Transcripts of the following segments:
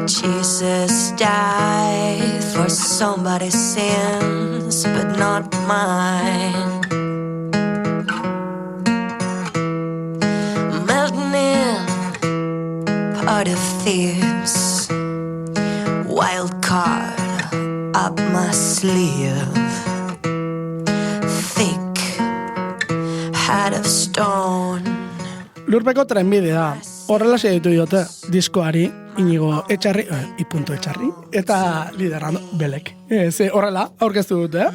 Jesus died for somebody's sins, but not mine. Melting in, part of Thebes, wild card up my sleeve, thick heart of stone. Lurpeko trenbidea, horrela ditu diote diskoari, Inigo Etxarri, I.Etxarri, eta liderando Belek. Horrela, aurkeztu dute,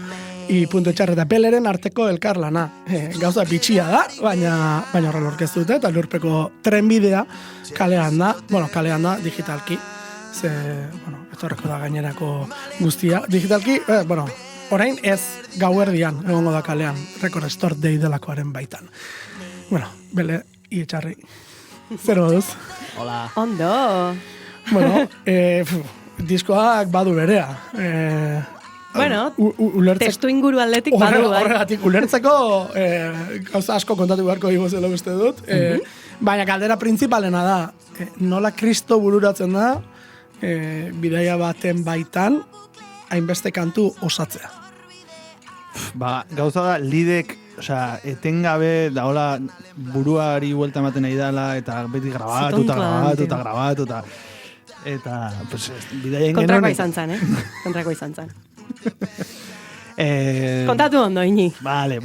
I.Etxarri eta Beleren arteko elkarlana. Gauza bitxia da, baina horrela aurkeztu dute, eta lurpeko trenbidea kalean da digitalki. Etorreko da gainerako guztia. Digitalki, orain ez gauerdian egongo da kalean, Record Store Day delakoaren baitan. Bele, I.Etxarri. Zer moduz? Hola. Ondo. Diskoak badu berea. Testu inguru atletik badu. Horregatik, ulertzeko gauza asko kontatu beharko igozela uste dut. Baina galdera printzipalena da, nola Kristo bururatzen da, bidaia baten baitan, hainbeste kantu osatzea. Gauza da, lidek, etengabe, da hola, buruari buelta ematen nahi dela, eta beti grabatu, eta, bidaia ingenuen... Kontrako izan zan, kontatu ondo, Ini. Vale,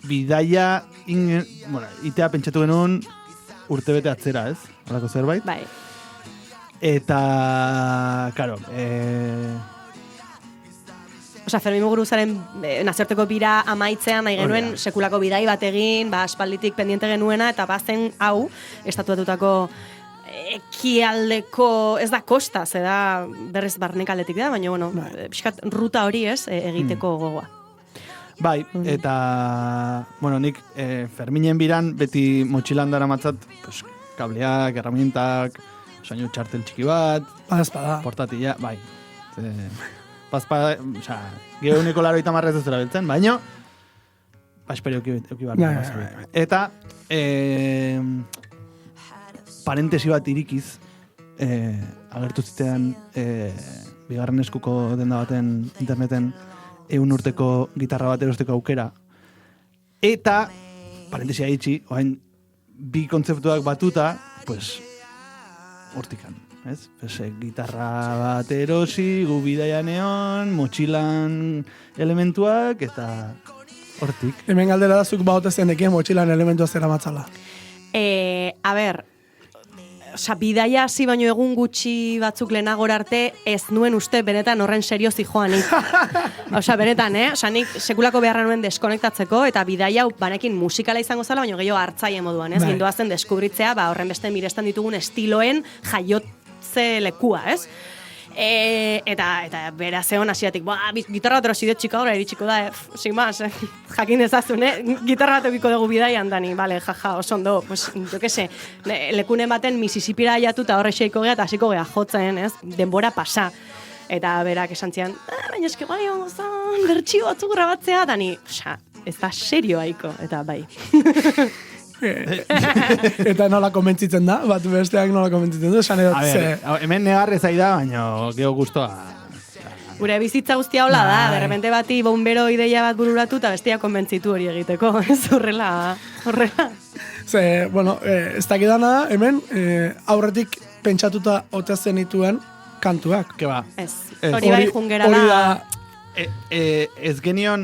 bidaia itea pentsatu genuen urtebete atzera, ez? Horako zerbait? Bai. Eta, karo, Fermin Muguruzaren nazioarteko bira amaitzean nahi genuen sekulako bidai bat egin, aspalditik pendiente genuena, eta bazen hau, estatuatutako ekialdeko, ez da kosta, ze da berriz barnek aldetik da, baina, pixkat ruta hori ez, egiteko gogoa. Bai, eta, nik Ferminen biran beti motxilan dara matzat, kableak, herramientak, soinu txartel txiki bat, portatila, bai, geuneko laro itamarrez ez dela beltzen, baina esperi euki barra. Eta parentesi bat irikiz agertu zitean bigarren eskuko denda baten interneten 100 urteko gitarra bat erosteko aukera. Eta parentesia itxi, oain bi kontzeptuak batuta, hortikan. Gitarra bat erosi, gu bidaian egon, motxilan elementuak, eta hortik. Hemen galdera da zuk baotezen dekien motxilan elementua zera matzala. Bidaia hasi baino egun gutxi batzuk lehenagora arte, ez nuen uste benetan horren seriozi joanik. Benetan, nik sekulako beharra nuen deskonektatzeko, eta bidaia banekin musikala izango zela, baino gehiago hartzaile moduan, ez? Gindoazen deskubritzea, horren beste mirestan ditugun estiloen lekua, ez? Eta bera zeon asiatik, gitarra bat erosi txika hori iritsiko da, sin más, jakin dezazun, gitarra bat eukiko dugu bidaian dani, bale, jaja, oso ondo, jo que se, lekunen baten Mississippira aiatu eta horre xeiko gea eta hasiko gea jotzen, ez? Denbora pasa. Eta berak esan zian, baina eski bai hongo zan, bertxio batzuk grabatzea, dani, ez da serio haiko, eta bai. Eta nola komentzitzen da, bat besteak nola komentzitzen du, hemen negarrez da, baina geho guztua. Gure bizitza guztia hola da, derrepente bati bombero ideia bat bururatu eta bestia konbentzitu hori egiteko, ez horrela. Ez dakidana da, hemen aurretik pentsatuta otezen dituen kantuak. Ez, hori bai jungera da. Ez genion,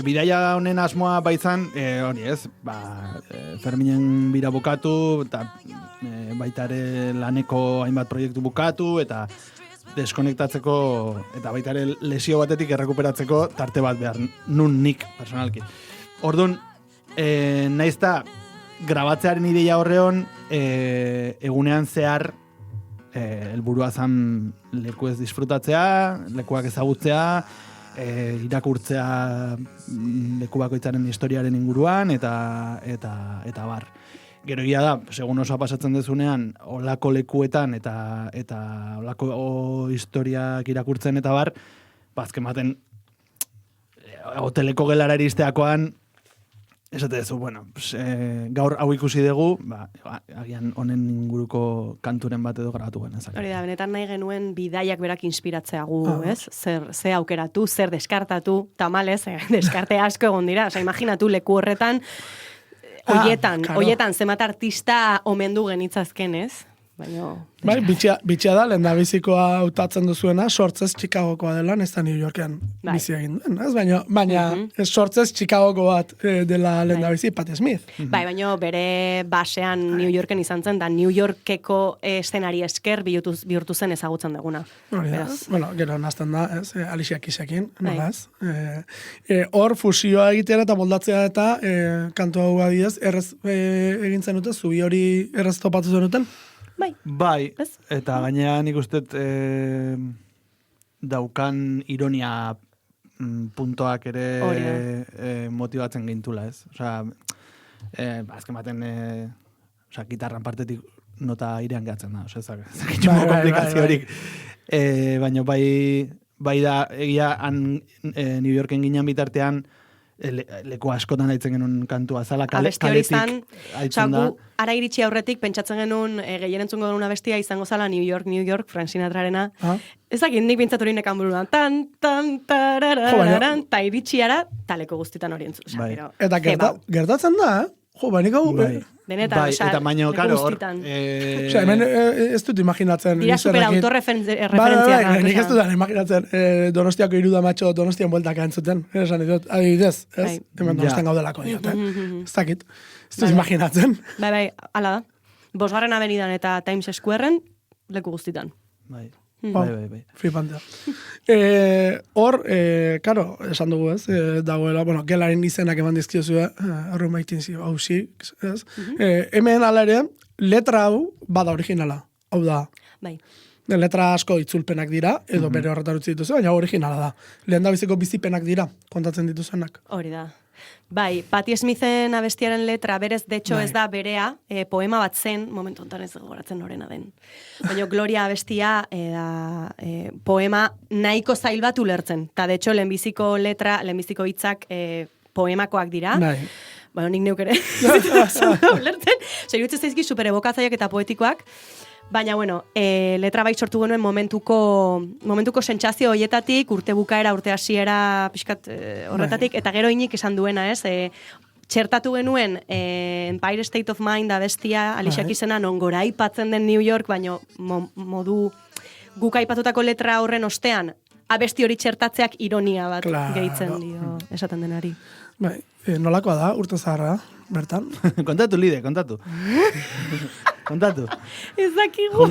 bidaia honen asmoa baizan, hori ez, Ferminen bira bukatu, eta baita ere laneko hainbat proiektu bukatu, eta deskonektatzeko, eta baita ere lesio batetik errekuperatzeko tarte bat behar, nun nik, personalki. Orduan, naizta grabatzearen ideia horreon, egunean zehar, helburua zan leku ez disfrutatzea, lekuak ezagutzea, irakurtzea leku bakoitzaren historiaren inguruan, eta bar. Gero egia da, segun oso pasatzen dezunean, olako lekuetan eta olako historiak irakurtzen eta bar, bazken baten hoteleko gelara iristeakoan, esate duzu, bueno, pues, gaur hau ikusi dugu, agian honen inguruko kanturen bat edo grabatu genezak. Hori da, benetan nahi genuen bidaiak berak inspiratzea gu, ez? Ze aukeratu, zer deskartatu, tamalez, deskarte asko egon dira. Osa, imaginatu leku horretan, hoietan zemat artista omendu genitzazken, ez? Baina... Bai, bitxia da, lehendabizikoa hautatzen duzuena, sortzez Chicagokoa dela, ez da New Yorkean bizi egin duen, ez? Baina sortzez Chicagoko bat dela lehendabizi Patti Smith. Bai, baina bere basean New Yorken izan zen, da New Yorkeko eszenari esker bihurtu zen ezagutzen duguna. Bueno, gero nazten da, ez? Alicia Keysekin, nola ez? Hor fusioa egitera eta moldatzea eta kantu hau adidez, errez egin zenuten, zubi hori errez topatu zenuten? Bai, eta gainera nik uste daukan ironia puntoak ere motibatzen gintula, ez? Osea, azken baten, gitarran partetik nota irean gehatzen da, osea, zakitxumo komplikaziorik. Baina bai da, egia New Yorken ginen bitartean, leku askotan haitzen genuen kantua zala, kaletik haitzen da. Ara iritsi aurretik, pentsatzen genuen gehien entzungo genuen abestia izango zala New York, Frank Sinatrarena. Ezak indik bintzatu horinek buruan, tan, tararararan, ta iritsiara, taleko guztitan hori entzu. Eta gertatzen da, baina hau... Benetan, eta baino, karo, hor... hemen ez dut imaginatzen... Dira super autorreferentzia. Nik ez dut imaginatzen Donostiako iruda matxo Donostian bueltaka entzuten. Esan ditut, adibidez, ez? Hemen Donostian gaudelako diot, ez dakit. Ez dut imaginatzen. Bai, ala da. 5. Avenidan eta Times Squaren leku guztitan. Bai. Flipantea. Hor, karo, esan dugu ez, dagoela, gelaren izenak eman dizkiozu, Roommate's hausi, ez? Hemen ala ere, letra hau bada originala, hau da. Bai. Letra asko itzulpenak dira, edo bere horretar utzi dituzu, baina originala da. Lehendabiziko bizipenak dira, kontatzen dituzenak. Hori da. Bai, Patti Smithen abestiaren letra, berez, de hecho, ez da berea, poema bat zen, momentu honetan ez gogoratzen norena den. Baina Gloria abestia, poema nahiko zail bat ulertzen. Ta, de hecho, lehenbiziko letra, lehenbiziko hitzak poemakoak dira. Baina nik neuk ere, ulertzen. Zeriutzen zaizki super evokatzaiak eta poetikoak. Baina, bueno, letra bai sortu genuen momentuko sentsazio hoietatik, urte bukaera, urte hasiera, pixkat horretatik, eta gero inik esan duena, ez? Txertatu genuen Empire State of Mind abestia, Alicia Keysena, non gora aipatzen den New York, baina modu guk aipatutako letra horren ostean, abesti hori txertatzeak ironia bat gehitzen dio, esaten denari. Bai, nolakoa da, urte zaharra, bertan? Kontatu, Lide, kontatu. Kontatu. Ez dakigu.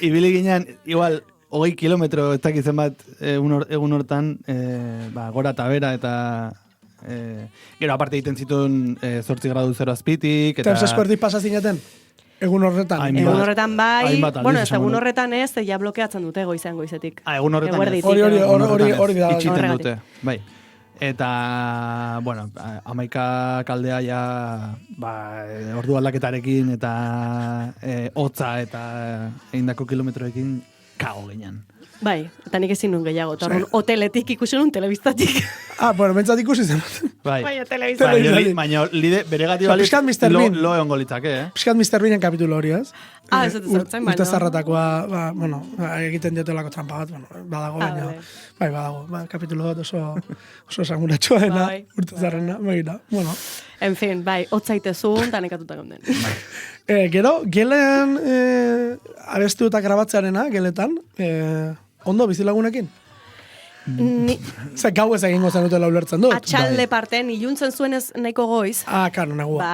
Ibili ginen, igual, 20 kilometro ez dakitzen bat egun hortan, gora eta bera, eta gero aparte egiten zituen 8 gradu 0 azpitik. Eta eskuerdik pasa zineten? Egun horretan. Egun horretan bai, bueno, ez egun horretan ez, ja blokeatzen dute goizetik. Egun horretan ez. Hori da. Itxiten dute, bai. Eta, bueno, 11 kaldea ja, ordu aldaketarekin eta hotza eta egindako kilometroekin kago ginen. Bai, eta nik ezin nun gehiago. Hoteletik ikusi nun telebistatik. Bueno, bentsat ikusi zen. Bai, telebistatik. Baina Lide beregati baliz lo egon golitzake, Piskat Mr. Beanen kapitulu hori, ez? Ez dut zertzen, baina. Urte zarratakoa, egiten diotelako trampa bat, badago, baina. Bai, badago, kapitulu bat oso esanguratxoa urte zarrena, begira, bueno. En fin, bai, hotzaitezun, eta nekatuta gonden. Gero, gelen abestu eta grabatzearena, geletan, ondo bizilagunekin? Zer gau ez egingo zenutela ulertzen dut. Atxalde parten, iluntzen zuenez nahiko goiz. Karo, negua.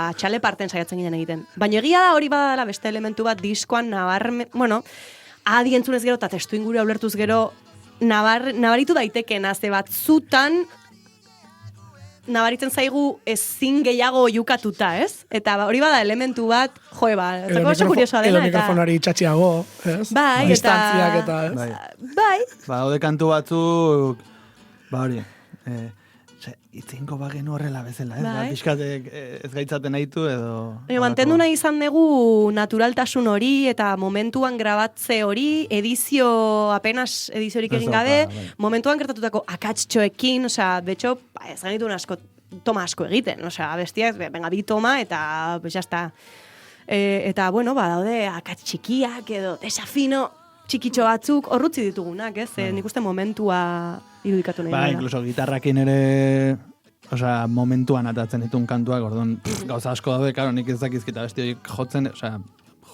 Atxalde parten saiatzen ginen egiten. Baina egia da hori badala beste elementu bat diskoan adi entzunez gero, eta testu ingurua ulertuz gero, nabaritu daitekena, ze bat zutan, nabaritzen zaigu ezin gehiago oiukatuta, ez? Eta hori bada elementu bat, zako oso kuriosoa dena. Edo mikrofonari txatxiago, ez? Bai, distantziak eta, ez? Bai. Hode kantu batzuk, hori, Itzinko bagenu horrela bezala, ez? Bai. Pixkat ez gaitzaten nahitu edo... Mantendu nahi izan dugu naturaltasun hori eta momentuan grabatze hori, apenas ediziorik egin gabe, momentuan gertatutako akatsitxoekin, osea, de hecho, ez genituen toma asko egiten, osea, bestiak, venga, bi toma eta, pues, jazta. Eta, bueno, daude akats txikiak edo desafino txikitxo batzuk horrutzi ditugunak, ez? Nik uste momentua irudikatu nahi. Ba, inkluso gitarrakin ere... Osea, momentuan atatzen ditun kantuak, orduan, gauza asko daude, karo, nik ez dakizkita besti horiek jotzen, osea,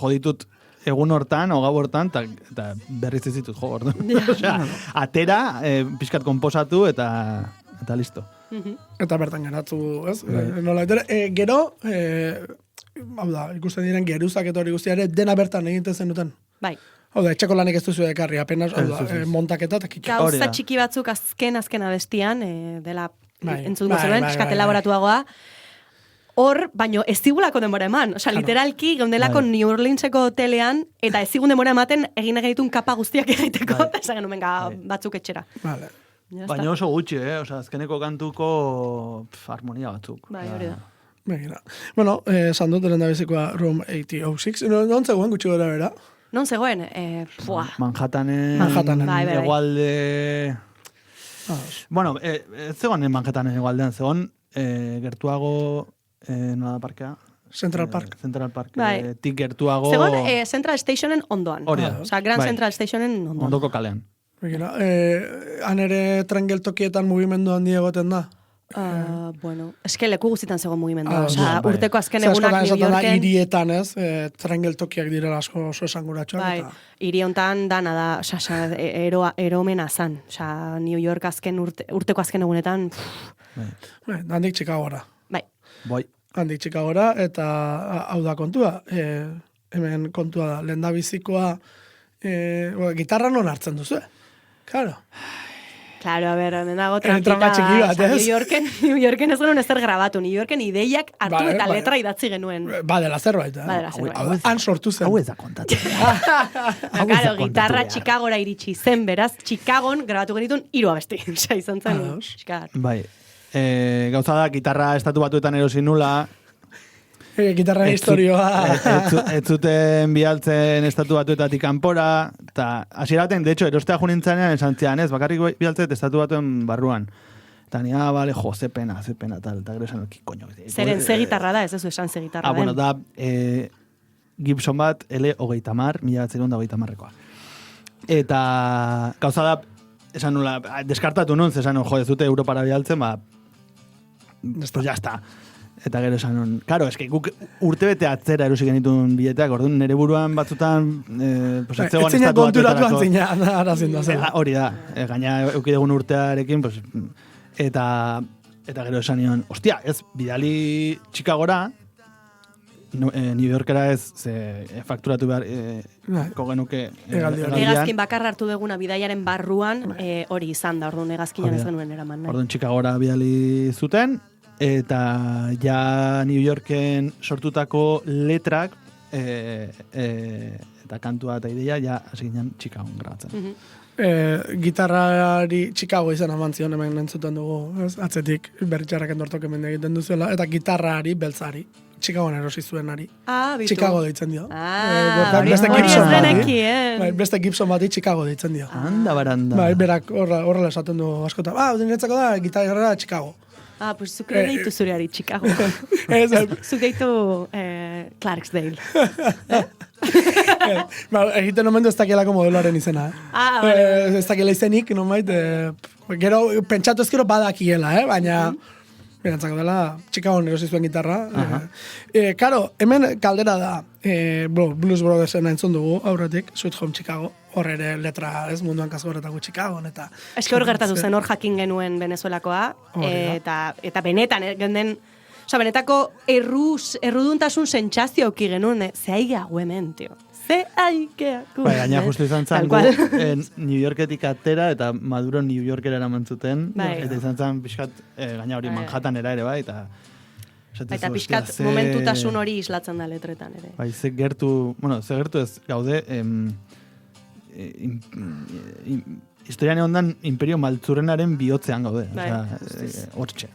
joditut egun hortan, o gau hortan, eta berriz ez ditut jo, orduan. Osea, atera, pixkat konposatu, eta listo. Eta bertan geratu, ez? Nola, gero, hau da, ikusten diren geruzak eta hori guztiare, dena bertan egiten zenuten. Bai. Hau da, etxeko lanik ez duzu ekarri, apenas, hau da, montaketa eta kitxo. Gauza txiki batzuk azken abestian, dela entzun gozuen, piskat elaboratuagoa, hor, baino ez zigulako denbora eman. Osea, literalki, geundelako New Orleanseko hotelean, eta ez zigun denbora ematen egin egitun kapa guztiak egiteko, eta esan genuen, batzuk etxera. Vale. Baina oso gutxi, Osea, azkeneko kantuko harmonia batzuk. Bai, hori da. Begira. Bueno, esan dut, lehen da bezikoa Room 8006. Non zegoen gutxi gora bera? Non zegoen? Manhattanen egualde... Bueno, ez zegoen Manhattanen egualdean, zegoen gertuago, nola da parkea? Central Park. Central Park. Tik gertuago... Zegoen Central Stationen ondoan. Osea, Grand Central Stationen ondoan. Ondoko kalean. Begira, han ere tren geltokietan mugimendu handi egoten da? Bueno, eske leku guztietan zegoen mugimendua. Osea, urteko azken egunak New Yorken... Hirietan, ez? Tren geltokiak direla asko oso esanguratxoak. Bai, hiri hontan dana da, osea, eromena zan. Osea, New York urteko azken egunetan... Bai, handik Chicagora. Bai. Handik Chicagora, eta hau da kontua. Hemen kontua da, lehen da bizikoa gitarra non hartzen duzu, Claro. Claro, a ver, hemen dago trampita. Trama txiki bat, ez? New Yorken ez genuen ezer grabatu. New Yorken ideiak hartu eta letra idatzi genuen. Badela zerbait, Badela zerbait. Han sortu zen. Hau ez da kontatu. Claro, gitarra Chicagora iritsi zen, beraz, Chicagon grabatu genitun 3 abesti. Osea, izan zen. Bai. Gauza da, gitarra estatu batuetan erosi nula, gitarra historioa. Ez zuten bialtzen estatu batuetatik kanpora, eta hasieraten, de hecho, erostea junintzanean esan zian, ez, bakarrik bialtzet estatu batuen barruan. Eta nia, bale, ze pena, tal, eta gero esan, koño. Zeren, ze gitarra da, ez ez esan ze gitarra den. Bueno, da, Gibson bat, L30, 1930-koa. Eta, gauza da, esan nula, deskartatu nun, esan, ez dute Europara bialtzen, pues ya está. Eta gero esan, claro, eske guk urtebete atzera erosi genituen bileteak, orduan nere buruan batzutan pues ez zegoen estatu batuetarako. Hori da, gaina eukidegun urtearekin, pues, eta gero esan nion, ostia, ez, bidali Chicagora, New Yorkera ez, fakturatu behar genuke egazkin bakarra hartu deguna bidaiaren barruan, hori izan da, orduan egazkinan ez genuen eraman. Orduan Chicagora bidali zuten, eta ja New Yorken sortutako letrak eta kantua eta ideia ja hasi ginen Chicagon grabatzen. Gitarrari Chicago izan amantzion hemen entzuten dugu, ez? Atzetik berritxarrak endortok hemen egiten duzuela, eta gitarrari beltzari Chicagoan erosi zuenari. Chicago deitzen dio. Beste Gibson bati Chicago deitzen dio. Anda baranda. Bai, berak horrela esaten du askotan. Dinetzako da, gitarra Chicago. Pues zuk deitu zureari Chicago. Zuk deitu Clarksdale. Egiten omen du ez dakielako modeloaren izena. Ez dakiela izenik, nomait. Gero, pentsatu ez gero badakiela, baina... Berantzako dela, Chicagoan erosi zuen gitarra. Karo, hemen kaldera da, Blues Brothersen entzun dugu, aurretik, Sweet Home Chicago, hor ere letra, ez munduan kasu horretako Chicagoan, eta... Ez hor gertatu zen, hor jakin genuen Venezuelakoa, eta benetan, benetako erruduntasun sentsazio auki genuen, ze aiga hemen, tio. Ze aikeak. Gaina justu izan zen gu, New Yorketik atera eta Maduro New Yorkera eramantzuten. Eta izan zen pixkat, gaina hori Manhattanera ere bai, eta pixkat momentutasun hori islatzen da letretan ere. Bai, ze gertu ez gaude, historian egondan Imperio Maltzurrenaren bihotzean gaude. Bai. Hortxe.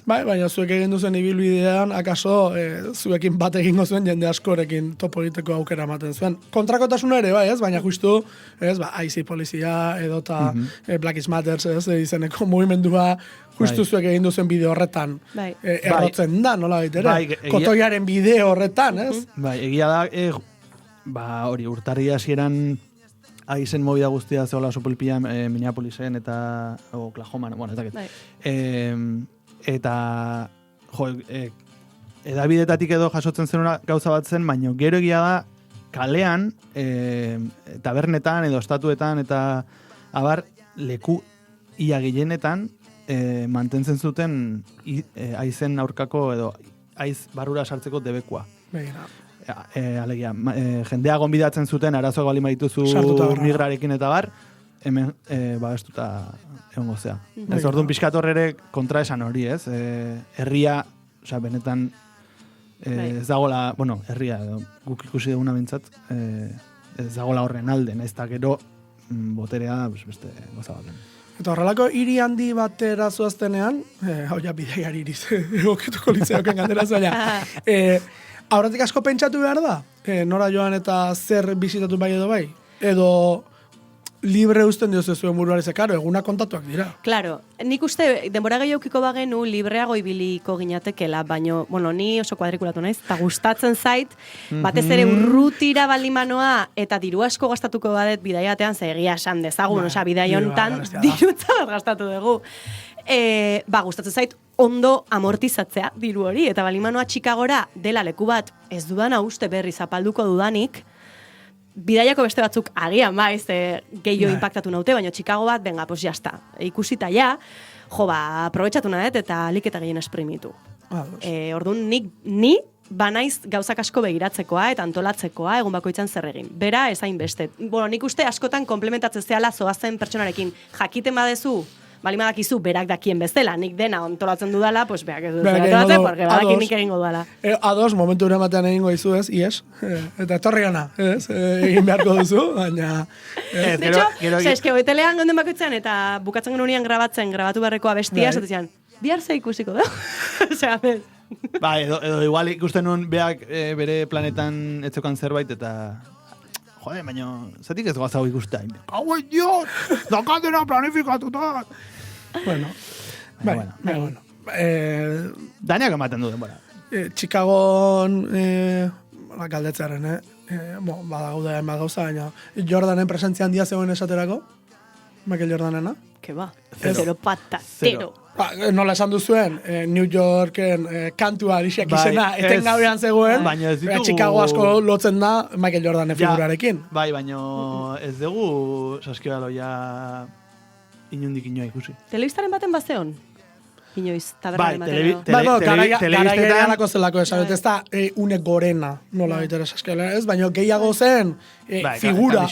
Bai, baina zuek egin duzen ibilbidean, akaso zuekin bat egingo zuen jende askorekin topo egiteko aukera ematen zuen. Kontrakotasuna ere, bai, ez? Baina justu, ez, IC polizia edota Black Lives Matter, ez, izeneko mugimendua justu zuek egin duzen bideo horretan errotzen da, nola baitere? Kotoiaren bideo horretan, ez? Bai, egia da, hori, urtarri hasieran aizen movida guztia zehola oso polipia Minneapolisen eta Oklahoma, bueno, ez dakit. Eta, jo, edabidetatik edo jasotzen zen gauza bat zen, baina gero egia da, kalean, tabernetan edo estatuetan eta abar leku ia gehienetan mantentzen zuten aizen aurkako edo aiz barrura sartzeko debekua. Alegia, jendea gonbidatzen zuten arazoak bali maituzu migrarekin eta bar, hemen babestuta egongo zea. Ez orduan pixkat horre kontra esan hori, ez? Herria, osea, benetan ez dagoela, bueno, herria, guk ikusi duguna bintzat, ez dagoela horren alde, ez da gero boterea beste goza baten. Eta horrelako hiri handi batera zuaztenean, hau ja bideiari iriz, egoketuko litzeoken gandera zaila. Aurretik asko pentsatu behar da? Nora joan eta zer bizitatu bai edo bai? Edo libre uzten diozu zuen buruari ze, karo, eguna kontatuak dira. Claro, nik uste denbora gehiaukiko bagenu libreago ibiliko ginatekela, baino, bueno, ni oso kuadrikulatu naiz, eta gustatzen zait, batez ere urrutira baldimanoa eta diru asko gastatuko badet bidaiatean, ze egia esan dezagun, osea, bidai honetan dirutza bat gastatu dugu. Gustatzen zait, ondo amortizatzea diru hori, eta balimanoa Chicagora dela leku bat ez dudana uste berri zapalduko dudanik, bidaiako beste batzuk agian baiz gehiago impactatu naute, baina Chicago bat, venga, pues jazta. Ikusita ja, aprobetxatu nahet eta alik eta gehien esprimitu. Orduan, ni banaiz gauzak asko begiratzekoa eta antolatzekoa egun bakoitzan zer egin. Bera, ezain beste. Bueno, nik uste askotan komplementatzen zehala zoazen pertsonarekin. Jakiten badezu, balimadakizu berak dakien bezala, nik dena ontolatzen dudala, pues berak ez dut ontolatzen, porque badakin nik egingo dudala. Ados, momentu ere batean egingo izu ez, ies, eta etorri gana, ez, egin beharko duzu, baina... De hecho, eske hoetelean gonden bakoitzean, eta bukatzen genuen grabatu beharrekoa bestia, esatezian, bihar ze ikusiko da? Osea, bez. Ba, edo igual ikusten nuen beak bere planetan etzekan zerbait, eta... Jode, baina, zatik ez gazau ikustea. Hau Dios, dakatena planifikatuta. Bueno, bueno. Daniak ematen du denbora. Chicagon galdetzearen, badagaude hainbat gauza, baina Jordanen presentzia handia zegoen esaterako? Michael Jordanena? Que ba, zero patatero. Nola esan duzuen, New Yorken kantua Alicia izena etengabean zegoen, Chicago asko lotzen da Michael Jordanen figurarekin. Bai, baina ez dugu saskibaloia inundik inoa ikusi. Telebistaren baten bazeon? Inoiz, tabernaren baten. Gara alako zelako esan, ez da une gorena nola baitera saskibaloia, ez? Baina gehiago zen figura,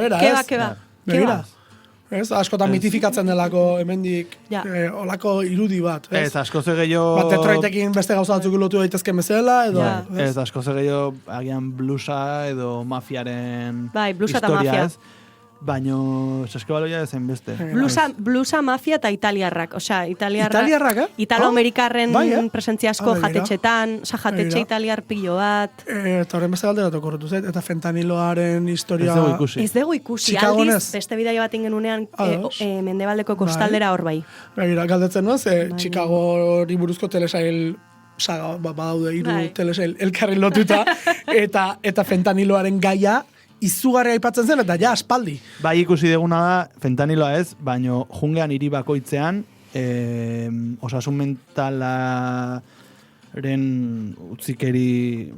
bera, ez? Keba. Ez, askotan mitifikatzen delako hemendik olako irudi bat. Ez, asko ze gehiago... Detroitekin beste gauza batzuk lotu daitezken bezala, edo... Ez, asko ze gehiago agian blusa edo mafiaren blusa eta mafia. Ez, baino saskibaloia ezen beste. Blusa, mafia eta italiarrak. Osea, italiarrak, Italo-amerikarren presentzia asko jatetxetan, jatetxe italiar pilo bat. Eta horren beste galderatu korretu zait, eta fentaniloaren historia... Ez dugu ikusi. Aldiz, beste bidaia bat ingenunean mendebaldeko kostaldera hor bai. Begira, galdetzen nuz, Chicago hori buruzko telesail saga, badaude hiru telesail elkarri lotuta, eta fentaniloaren gaia izugarria aipatzen zen, eta ja, aspaldi. Bai, ikusi deguna da, fentaniloa ez, baino jungean hiri bakoitzean, osasun mentalaren utzikeri,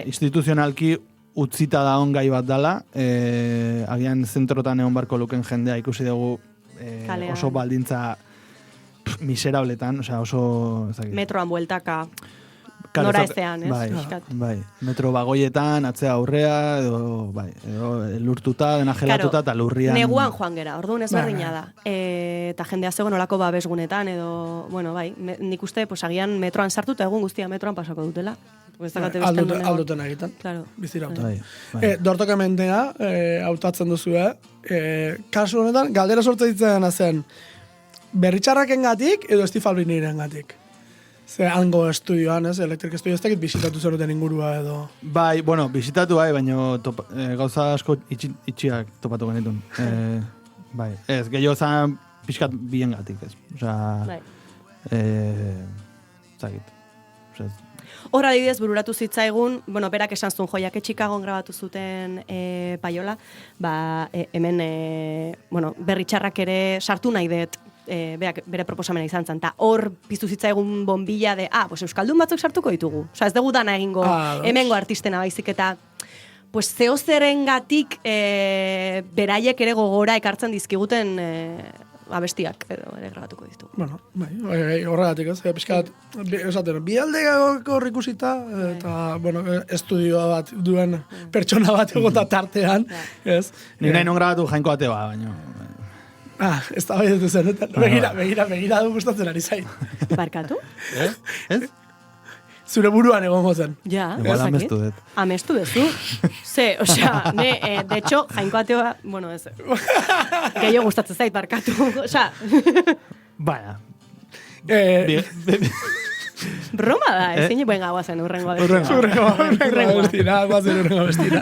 instituzionalki utzita da gai bat dala, agian zentrotan egon barko luken jendea ikusi dugu oso baldintza miserabletan, oso... Metroan bueltaka. nora ezean, ez? Bai, Pixkat. bai. Metro bagoietan, atzea aurrea, edo lurtuta, dena gelatuta, eta lurrian... Neguan joan gera, orduan ezberdina da. Eta jendea zegoen olako babesgunetan, edo, bueno, bai, nik uste, pues, agian metroan sartuta, egun guztia metroan pasako dutela. Alduten egiten. Claro. Bizirauta. Bai. Dortoka mentea, hautatzen duzu, kasu honetan, galdera sortzen ditzen zen, berritxarraken gatik edo estifalbiniren gatik. Ze hango estudioan, elektrik estudioa ez dakit bisitatu zeruten ingurua edo... Bai, bueno, bisitatu bai, baina gauza asko itxiak topatu genitun. Bai, ez, gehiago zan pixkat bien gatik, ez. Osa, Bai. Zagit. Hor adibidez bururatu zitzaigun, bueno, berak esan zuen joiak Chicagoan grabatu zuten paiola, hemen, bueno, berritxarrak ere sartu nahi dut, beak bere proposamena izan zen, eta hor piztu zitzaigun bombilla de, pues euskaldun batzuk sartuko ditugu. Osa, ez dugu dana egingo hemengo artistena baizik eta pues zeozeren gatik beraiek ere gogora ekartzen dizkiguten abestiak edo ere grabatuko ditugu. Bueno, bai, horregatik ez, pixkat, esaten, bi aldegako ikusita, eta, bueno, estudioa bat duen pertsona bat egota tartean, ez? Nik nahi non grabatu jainko ate ba, baina... Ez da bai dut zen, begira du gustatzen ari zain. Barkatu? Ez? Zure buruan egongo zen. Ja, igual amestu dut. Amestu dezu. Ze, osea, de hecho, jainko ateoa, bueno, ez. Gehiago gustatzen zait, barkatu. Osea... Baina. Broma da, ezin benga guazen urrengoa. Urrengoa bestina, guazen urrengoa bestina.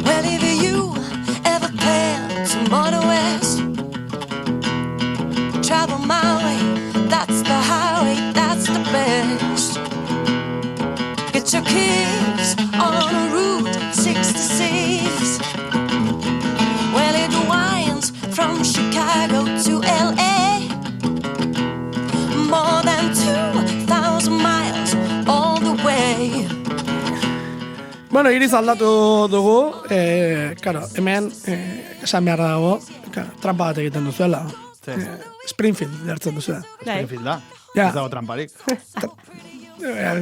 Well, if you ever plan to motor west, travel my way, that's the highway, that's the best. Get your kids on Route 66. Well, it winds from Chicago to LA, more than 2,000 miles all the way. Bueno, iriz aldatu dugu, claro, hemen esan behar dago, trampa bat egiten duzuela. Springfield dertzen duzuela. Springfield da. Ja. Ez dago tramparik.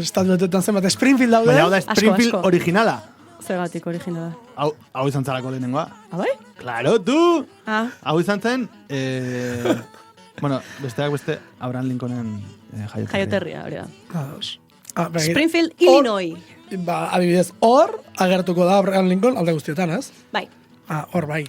Estatu betetan zenbat, Springfield daude. Baina hau da Springfield asko. originala. Zergatik originala. Hau izan zarako lehenengoa. Bai? Claro, tu! Hau izan zen, bueno, besteak beste, Abraham Lincolnen jaioterria, hori da. Springfield, Illinois. Adibidez, hor agertuko da Abraham Lincoln alde guztietan, ez? Bai. Hor bai.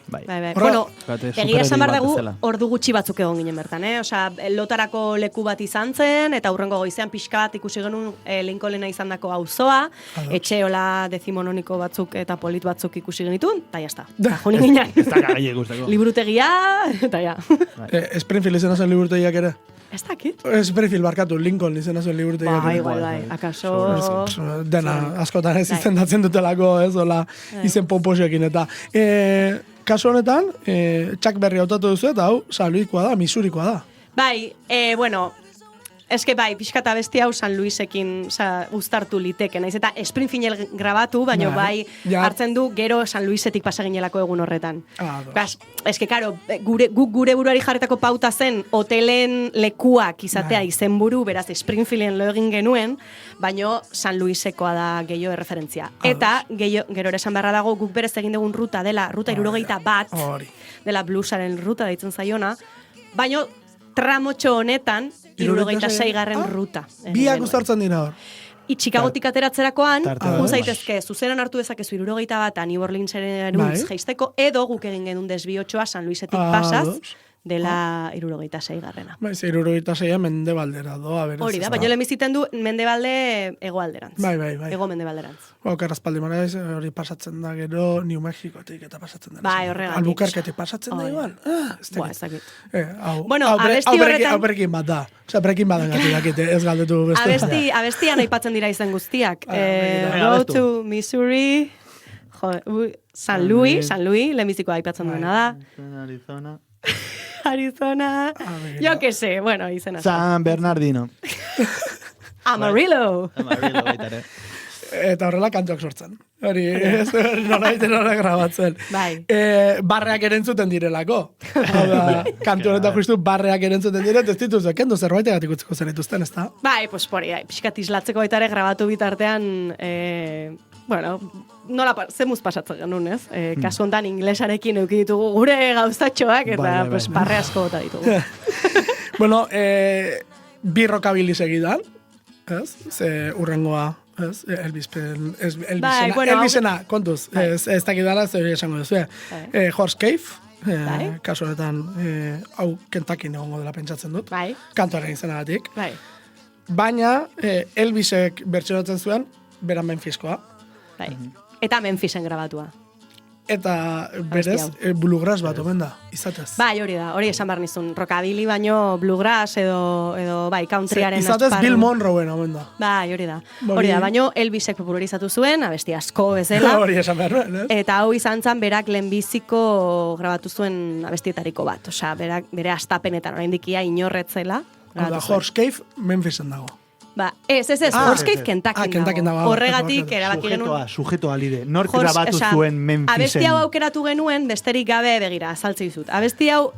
Bueno, egia esan behar dugu, ordu gutxi batzuk egon ginen bertan, Osea, lotarako leku bat izan zen, eta hurrengo goizean pixka bat ikusi genuen Lincolnena izan dako auzoa, etxeola dezimononiko batzuk eta polit batzuk ikusi genitun, eta jazta. Eta joni ginen. Ez da gaile guztako. Liburutegia, eta ja. Springfield izena zen liburutegiak ere? Ez dakit. Springfield barkatu, Lincoln izena zen liburutegiak ere. Bai, akaso... Dena, askotan ez izendatzen dutelako, ez, hola, izen pomposekin eta... Kasu honetan, Chuck Berry hautatu duzu eta hau, San Luisikoa da, Missourikoa da. Bai, bueno... Eske bai, pixkata besti hau San Luisekin uztartu liteke, naiz eta Springfield grabatu, baina bai hartzen du gero San Luisetik pasaginelako egun horretan. Eske, karo, guk gure buruari jarretako pauta zen hotelen lekuak izatea izenburu, beraz Springfielden lo egin genuen, baina San Luisekoa da gehiago erreferentzia. Eta gero ere esan beharra dago guk berez egin dugun ruta dela, ruta 61, dela bluesaren ruta deitzen zaiona, baina tramotxo honetan, 76. ruta. Biak uztartzen dira hor. Chicagotik ateratzerakoan, jun zaitezke, zuzenan hartu dezakezu 61 New Orleanseren jaisteko, edo guk egin genuen desbiotxoa San Luisetik pasaz, dela 76. Bai, 76 mendebaldera doa, beraz. Hori da, baina lemiziten du mendebalde egoalderantz. Bai. Ego mendebalderantz. Okerrazpaldi maraiz, hori pasatzen da gero New Mexicotik eta pasatzen da. Bai, horregatik. Albuquerquetik pasatzen da igual. Ez dakit. Bueno, abesti horretan... Breaking Bad da. Osea, Breaking Baden gatik ez galdetu beste. Abestian aipatzen dira izen guztiak. Go to Missouri... San Luis, lehenbizikoa aipatzen duena da. Arizona, yo que sé, bueno, izena. San Bernardino. Amarillo. Amarillo baita ere. Eta horrela kantuak sortzen. Hori, nola grabatzen. Bai. Barreak erentzuten direlako. Hau da, kantu honetan justu barreak erentzuten dire, ez dituzu, kendu zerbaitegatik utziko zen dituzten, ez da? Bai, pues hori, pixkat islatzeko baita ere grabatu bitartean, bueno, zemuz pasatzen genuen, ez? Kasu honetan inglesarekin eduki ditugu gure gauzatxoak, eta pues, barre asko bota ditugu. Bueno, bi rockabilly segidan, ez? Ze urrengoa, ez? Elvisena, kontuz, ez dakidala, zer esango duzu, Horse Cave, kasu honetan, hau Kentuckyn egongo dela pentsatzen dut, kantuaren izanagatik. Baina, Elvisek bertsionatzen zuen, beran Memphiskoa. Eta Memphisen grabatua. Eta berez, bluegrass bat omen da, izatez. Bai, hori esan behar nizun. Rockabilly baino bluegrass edo bai, countryaren izatez Bill Monroeen omen da. Bai, hori da, baino Elvisek popularizatu zuen, abesti asko bezala. Hori esan behar nuen, ez? Eta hau izan zen, berak lehenbiziko grabatu zuen abestietariko bat. Osea, bere astapenetan, oraindik ia inorretzela. Hau da, Horse Cave, Memphisen dago. Ba, ez, Horse Cave Kentuckyn dago. Horregatik erabaki genuen. Sujeto alide. Nork grabatu zuen Memphisen. Abesti hau aukeratu genuen, besterik gabe begira, azaltzi dizut. Abesti hau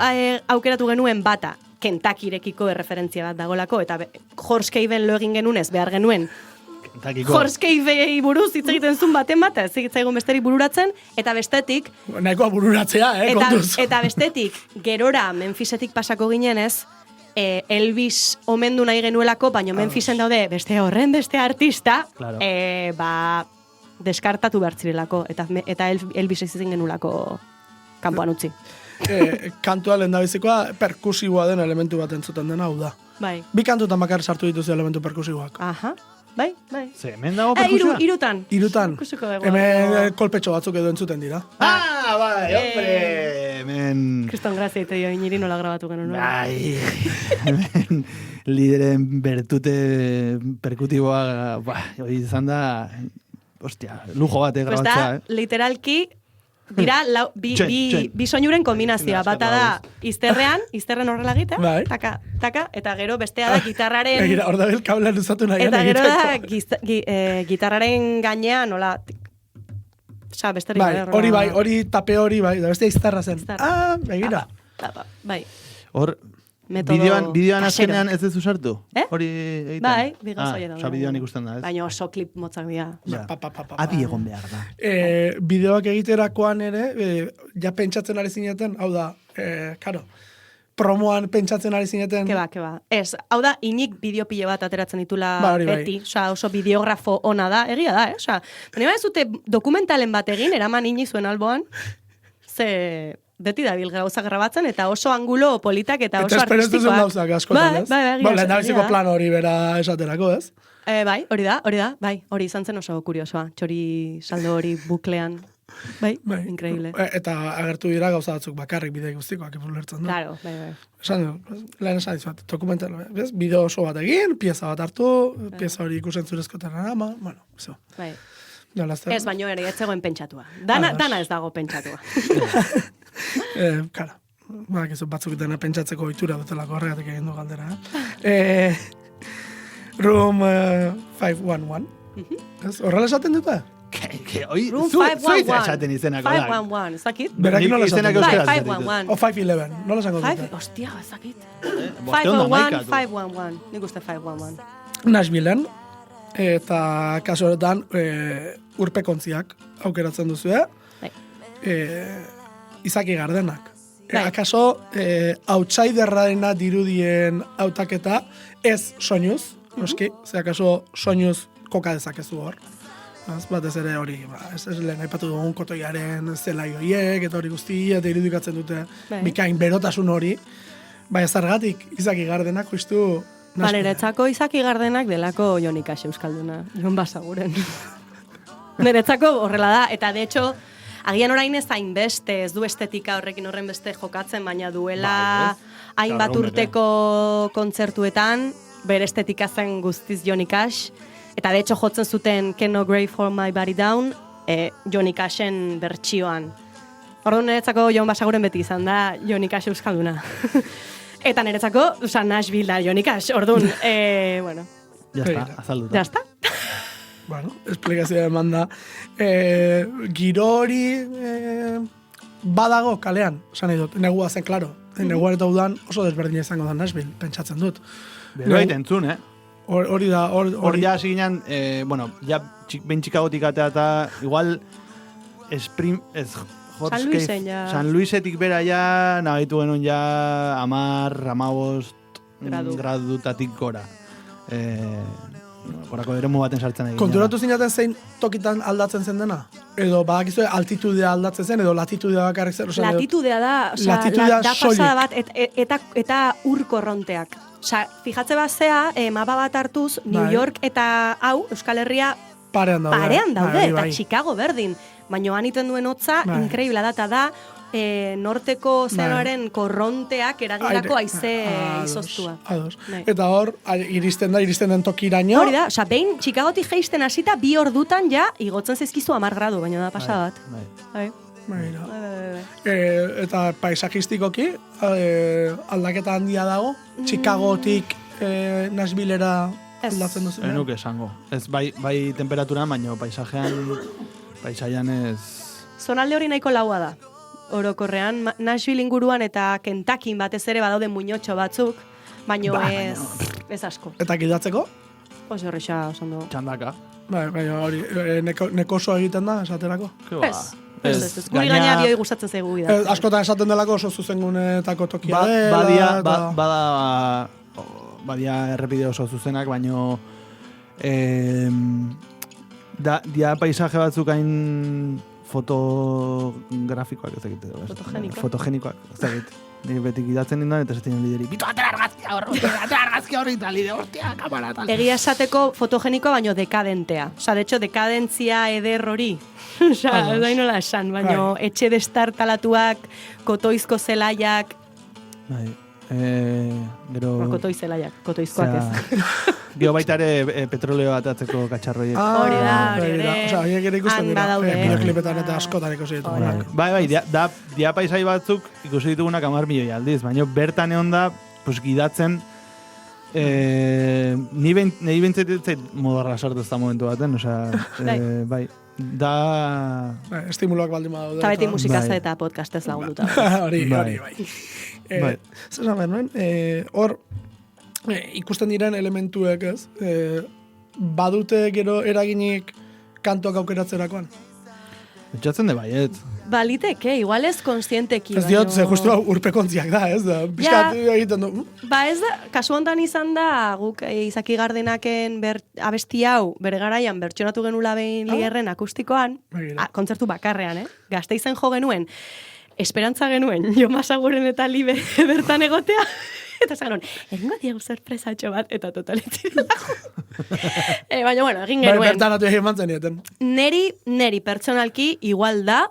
aukeratu genuen bata, Kentuckyrekiko erreferentzia bat dagolako, eta Horse Caveen lo egin genuen ez behar genuen. Horse Cavei buruz hitz egiten zuen baten bat, ez zitzaigun besterik bururatzen, eta bestetik... Nahikoa bururatzea, kontuz. Eta bestetik, gerora Memphisetik pasako ginenez, Elvis omendu nahi genuelako, baina Memphisen daude beste artista, deskartatu bertzirelako, eta Elvis ezin genulako kanpoan utzi. Kantua lehendabizikoa perkusiboa den elementu bat entzuten dena, hau da. Bai. Bi kantutan bakar sartu dituzu elementu perkusiboak. Aha. Bai. Ze, hemen dago perkusioa? Irutan. Hemen kolpetxo batzuk edo entzuten dira. Bai, hombre! Hemen... Kriston grazia ito jo, iniri nola grabatu genuen. Bai, hemen lideren bertute perkutiboa, hori izan da, ostia, lujo bat grabatzea, literalki, dira bi soinuren kombinazioa. Bata da izterren horrela egite, taka, eta gero bestea da gitarraren... Egira, hor da bil kabla luzatu nahi. Eta gero da gitarraren gainean, nola... Osa, besterik. Bai, hori tape hori, bai, da bestea iztarra zen. Begira. Bai. Hor, bideoan azkenean ez dezu sartu? Hori egiten? Bai, bigaz hori da. Osa, bideoan ikusten da, ez? Baina oso klip motzak dira. Adi egon behar da. Bideoak egiterakoan ere, ja pentsatzen ari zineten, hau da, karo, promoan pentsatzen ari zineten. Keba. Ez, hau da, inik bideopile bat ateratzen ditula beti. Bai. Oso bideografo ona da, egia da, Osa, baina ez dute dokumentalen bat egin, eraman ini zuen alboan, ze... Beti dabil gauzak grabatzen, eta oso angulo politak eta oso artistikoak. Eta esperentu zen gauzak askotan, ez? Bai. Lehendabiziko plan hori bera esaterako, ez? Bai, hori da, bai. Hori izan zen oso kuriosoa. Txori saldo hori buklean. Bai, increíble. Eta agertu dira gauza batzuk bakarrik bide guztikoak epulertzen du. Claro, bai. Lehen esan dizuat, dokumental, bez? Bideo oso bat egin, pieza bat hartu, pieza hori ikusen zurezko terrarama, bueno, zo. Bai. Ez baino ere, ez zegoen pentsatua. Dana ez dago pentsatua. Kara, batzuk dena pentsatzeko ohitura dutelako horregatik egin du galdera. Room 511. Horrela esaten dute? Room 511. Esaten izenak. 511, ez dakit? Berak nola esaten dute? 511. O 511, nola esango dute? Hostia, ez dakit. 511, 511. Nik uste 511. Nashvilleen, eta kasu horretan urpekontziak aukeratzen duzu, Izaki Gardenak. Akaso, outsiderrarena dirudien hautaketa ez soinuz, noski, ze akaso soinuz koka dezakezu hor. Batez ere hori, ez lehen aipatu dugun kotoiaren zelai horiek, eta hori guztia, eta irudikatzen dute bikain berotasun hori. Baina zergatik, Izaki Gardenak justu... Niretzako Izaki Gardenak delako Joni Cash euskalduna, Jon Basaguren. Niretzako horrela da, eta de hecho... Agian orain ez hainbeste, ez du estetika horrekin horren beste jokatzen, baina duela hainbat urteko kontzertuetan, bere estetika zen guztiz Johnny Cash, eta de hecho jotzen zuten Can No Grave for My Body Down, Johnny Cashen bertsioan. Orduan niretzako Jon Basaguren beti izan da Johnny Cash euskalduna. Eta niretzako, Nashville da Johnny Cash, orduan, bueno. Ya está, azalduta. Ya está. Bueno, esplikazioa eman da. Giro hori badago kalean, esan nahi dut, negua zen, klaro. Negua eta udan oso desberdina izango da Nashville, pentsatzen dut. Bero entzun, Hori da, Hor ja hasi ginen, bueno, ja behin Chicagotik atea eta igual San Luisen ja. San Luisetik bera ja, nahitu genuen ja 10-15 gradutatik gora. Gorako eremu baten sartzen egin. Konturatu zinaten zein tokitan aldatzen zen dena? Edo badakizue altitudea aldatzen zen, edo latitudea bakarrik zer? Latitudea da, latitudea da soilik. pasada bat eta ur korronteak. Osa, fijatze bat zea, mapa bat hartuz, New York eta hau, Euskal Herria parean daude, eta Chicago berdin. Baina aniten duen hotza, inkreibla da, eta da, norteko zeanoaren korronteak eragindako haize izoztua. Ados. Eta hor, iristen den tokiraino. Hori da, oza, behin Chicagotik geisten hasita 2 ordutan ja, igotzen zaizkizu 10 gradu, baina da pasada bat. Eta paisajistikoki, aldaketa handia dago, Chicagotik Nashvillera aldatzen duzu. Enuk esango. Ez bai temperaturan, baina paisaian ez... Zonalde hori nahiko laua da. Orokorrean, Nashville inguruan eta Kentuckyn batez ere badaude muñotxo batzuk, baino ez asko. Eta gidatzeko? Oso horreixa, osondo. Txandaka. Baina hori, nekoso egiten da, esaterako? Ez. Guri gaina bioi gustatzen zaigu gida. Askotan esaten delako oso zuzengunetako tokia badia errepide oso zuzenak, baino dia paisaje batzuk hain fotografikoak ez egite. Fotogenikoak ez egite. Ni betik idatzen nindan eta esaten lideri. Bitu atera argazki horri eta lide, hostia, kamaratan. Egia esateko fotogenikoa baino dekadentea. Osa, de hecho, dekadentzia eder hori. Osa, dain nola esan, baino etxe destartalatuak, kotoizko zelaiak. Bai, gero... Kotoizkoak ez. Gero baita ere petroleo atatzeko katxarroiek. Hori da. Osa, horiek ere ikusten dira. Bideoklipetan eta askotan ikusi ditugunak. Bai, dia paisai batzuk ikusi ditugunak 10 milioi aldiz, baina bertan egon da, pues, gidatzen, nahi bentzetetzeit modorra sortu ez da momentu baten, osa, bai, da... Estimuloak baldin badaude. Eta beti musikaza eta podcastez lagunduta. Hori, bai. Zesan behar nuen, hor, ikusten diren elementuek, ez? Badute gero eraginik kantuak aukeratzerakoan? Etxatzen de baiet. Baliteke, igual ez konstienteki. Ez diot, ze justu urpekontziak da, ez da? Piskat egiten du. Ba ez da, kasu hontan izan da, guk Izaki Gardenaken abesti hau, bere garaian bertsionatu genula behin ligerren akustikoan, kontzertu bakarrean, Gasteizen jo genuen, esperantza genuen, Jomas Aguren eta Libe bertan egotea, eta zagon, egingo diegu sorpresatxo bat, eta totaletzi dago. Baina, bueno, egin genuen. Bertan atu egin mantzen nieten. Neri pertsonalki igual da,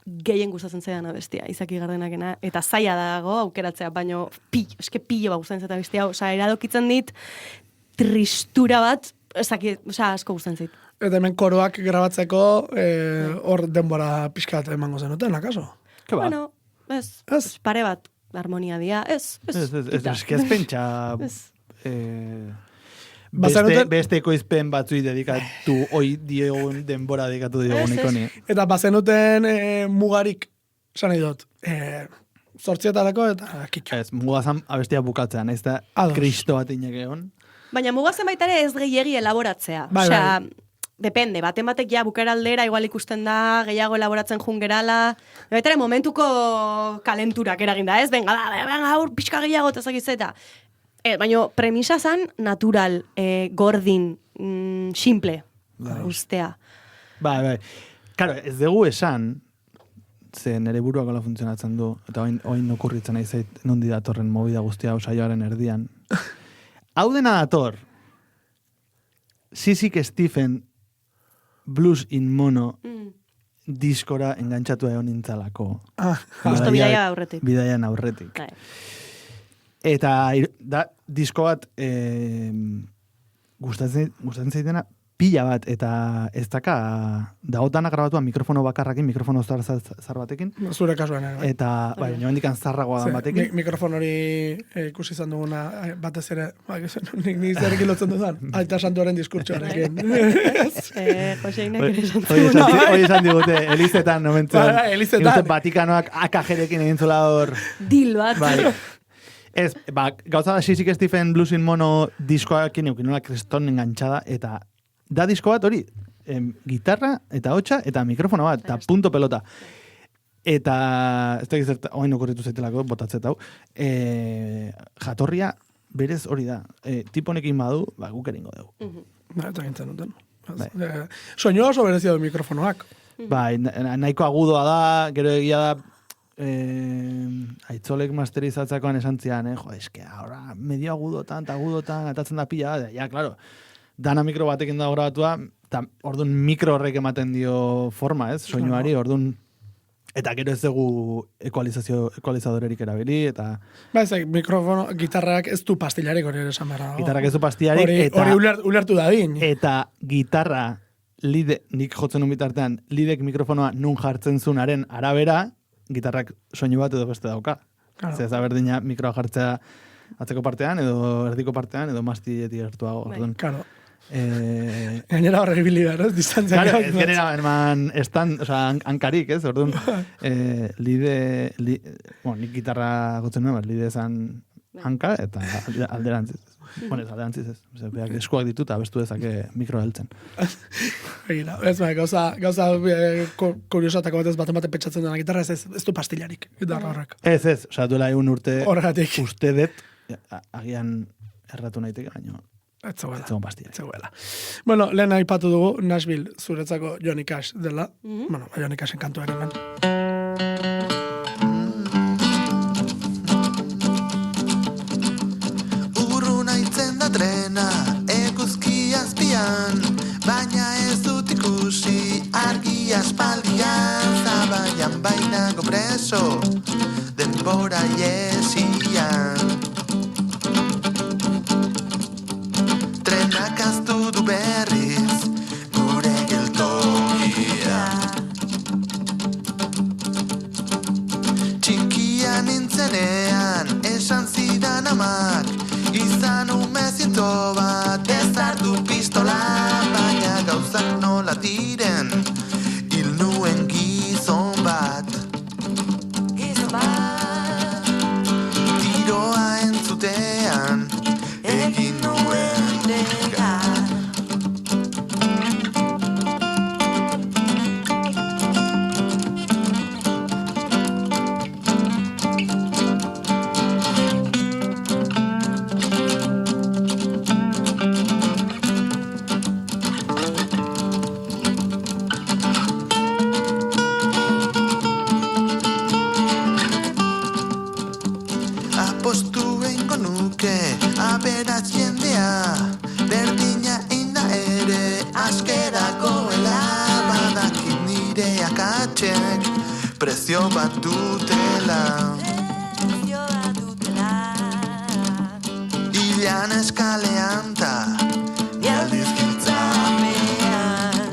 gehien gustatzen zaidan abestia, Izaki Gardenakena, eta zaila dago aukeratzea, baina pilo bat gustatzen zeta bestia, oza, eradokitzen dit, tristura bat, asko gustatzen zait. Eta hemen koroak grabatzeko, hor denbora pixkat emango zenuten, akaso? Bueno, ez, pare bat harmonia dia, ez pentsa... Beste ekoizpen batzui dedikatu, oi diogun denbora dedikatu diogun ikoni. Eta bazenuten mugarik, esan nahi dut, 8 eta kitxo. Ez, mugazan abestia bukatzean, ez da kristo bat inek egon. Baina mugazen baita ere ez gehiagi elaboratzea. Osea, depende, baten batek ja bukera aldera igual ikusten da, gehiago elaboratzen jungerala. Baita ere momentuko kalenturak eraginda, ez? Venga, aur, pixka gehiago eta zakizeta. Baina premisa zan natural, gordin, simple, ustea. Bai. Karo, ez dugu esan, ze nere buruak gola funtzionatzen du, eta oin okurritzen nahi zait, nondi datorren movida guztia osaioaren erdian. Hau dena dator, Sissy Stephen Blues in Mono diskora engantzatu egon nintzalako. Justo bidaia aurretik. Bidaian aurretik. Eta disko bat gustatzen zaitena pila bat, eta ez daka, dagotanak grabatua mikrofono bakarrakin, mikrofono zar batekin, Zure kasuan, bai. eta, bai, baina handikan zarragoa dan batekin. Mikrofon hori ikusi izan duguna, batez ere, nik zerekin lotzen dudan, Aita Santuaren diskurtsoarekin. Jose Inek ere esan Hoi esan digute, Elizetan, nomentzen. Elizetan. Vatikanoak akajerekin egin zula hor. Dil bat. Bai. Ez, gauza da Sissy Stephen Bluesin Mono diskoakin eukinola kriston engantzada, eta da disko bat hori, gitarra, eta hotxa, eta mikrofono bat, eta punto pelota. Eta, ez da gizerta, oain okurritu zaitelako, botatzet hau, jatorria berez hori da. Tiponekin badu, guk eringo dugu. Eta gintzen duten. Soinua oso berezia du mikrofonoak. Bai, nahiko agudoa da, gero egia da, aitzolek masterizatzakoan esan zian, eske, ahora, medio agudotan, atatzen da pila, ja, claro, dana mikro batekin da grabatua, eta orduan mikro horrek ematen dio forma, ez, soinuari, orduan, eta gero ez dugu ekualizadorerik erabili, eta... Ba, ez, mikrofono, gitarrak ez du pastillarik hori ere esan behar. Gitarrak ez du pastillarik, eta... Hori ulertu dadin. Eta gitarra, nik jotzen un bitartean, lidek mikrofonoa nun jartzen zunaren arabera, gitarrak soinu bat edo beste dauka. Claro. Ez da berdina mikroa jartzea atzeko partean, edo erdiko partean, edo mastietik gertuago. Claro. Gainera horrek bilibar, ez? Distantzia. Claro, ez genera, herman, hankarik, ez? Orduan, nik gitarra gotzen nuen, lide esan hanka, eta alderantziz. Bueno, ez alderantziz ez. Beak eskuak ditu, eta bestu dezake mikro heltzen. Egira, ez bai, gauza kuriosatako batez bat petxatzen dena gitarra, ez du pastillarik, gitarra horrek. Ez, osea, duela egun urte, horregatik. Uste dut, agian erratu naiteke, baina... Etzegoela. Bueno, lehen aipatu dugu, Nashville zuretzako Johnny Cash dela. Bueno, Johnny Cashen kantua ere hemen. Urruna itzen da trena, eguzki azpian, baina ez dut ikusi argi aspaldian, zabaian bainago preso, denbora iesian. Trenak aztu du berriz gure geltokia. Txikia nintzenean esan zidan amak, izan ume zinto bat ez hartu pistola, baina gauzak nola diren hil nuen gizon bat. Tiroa entzutean egin nuen apostu eingo nuke aberatz jendea, berdina inda ere askerakoela, badakit nire akatsek prezio bat dutela. Ilan eskalean ta bialdiz giltzamean.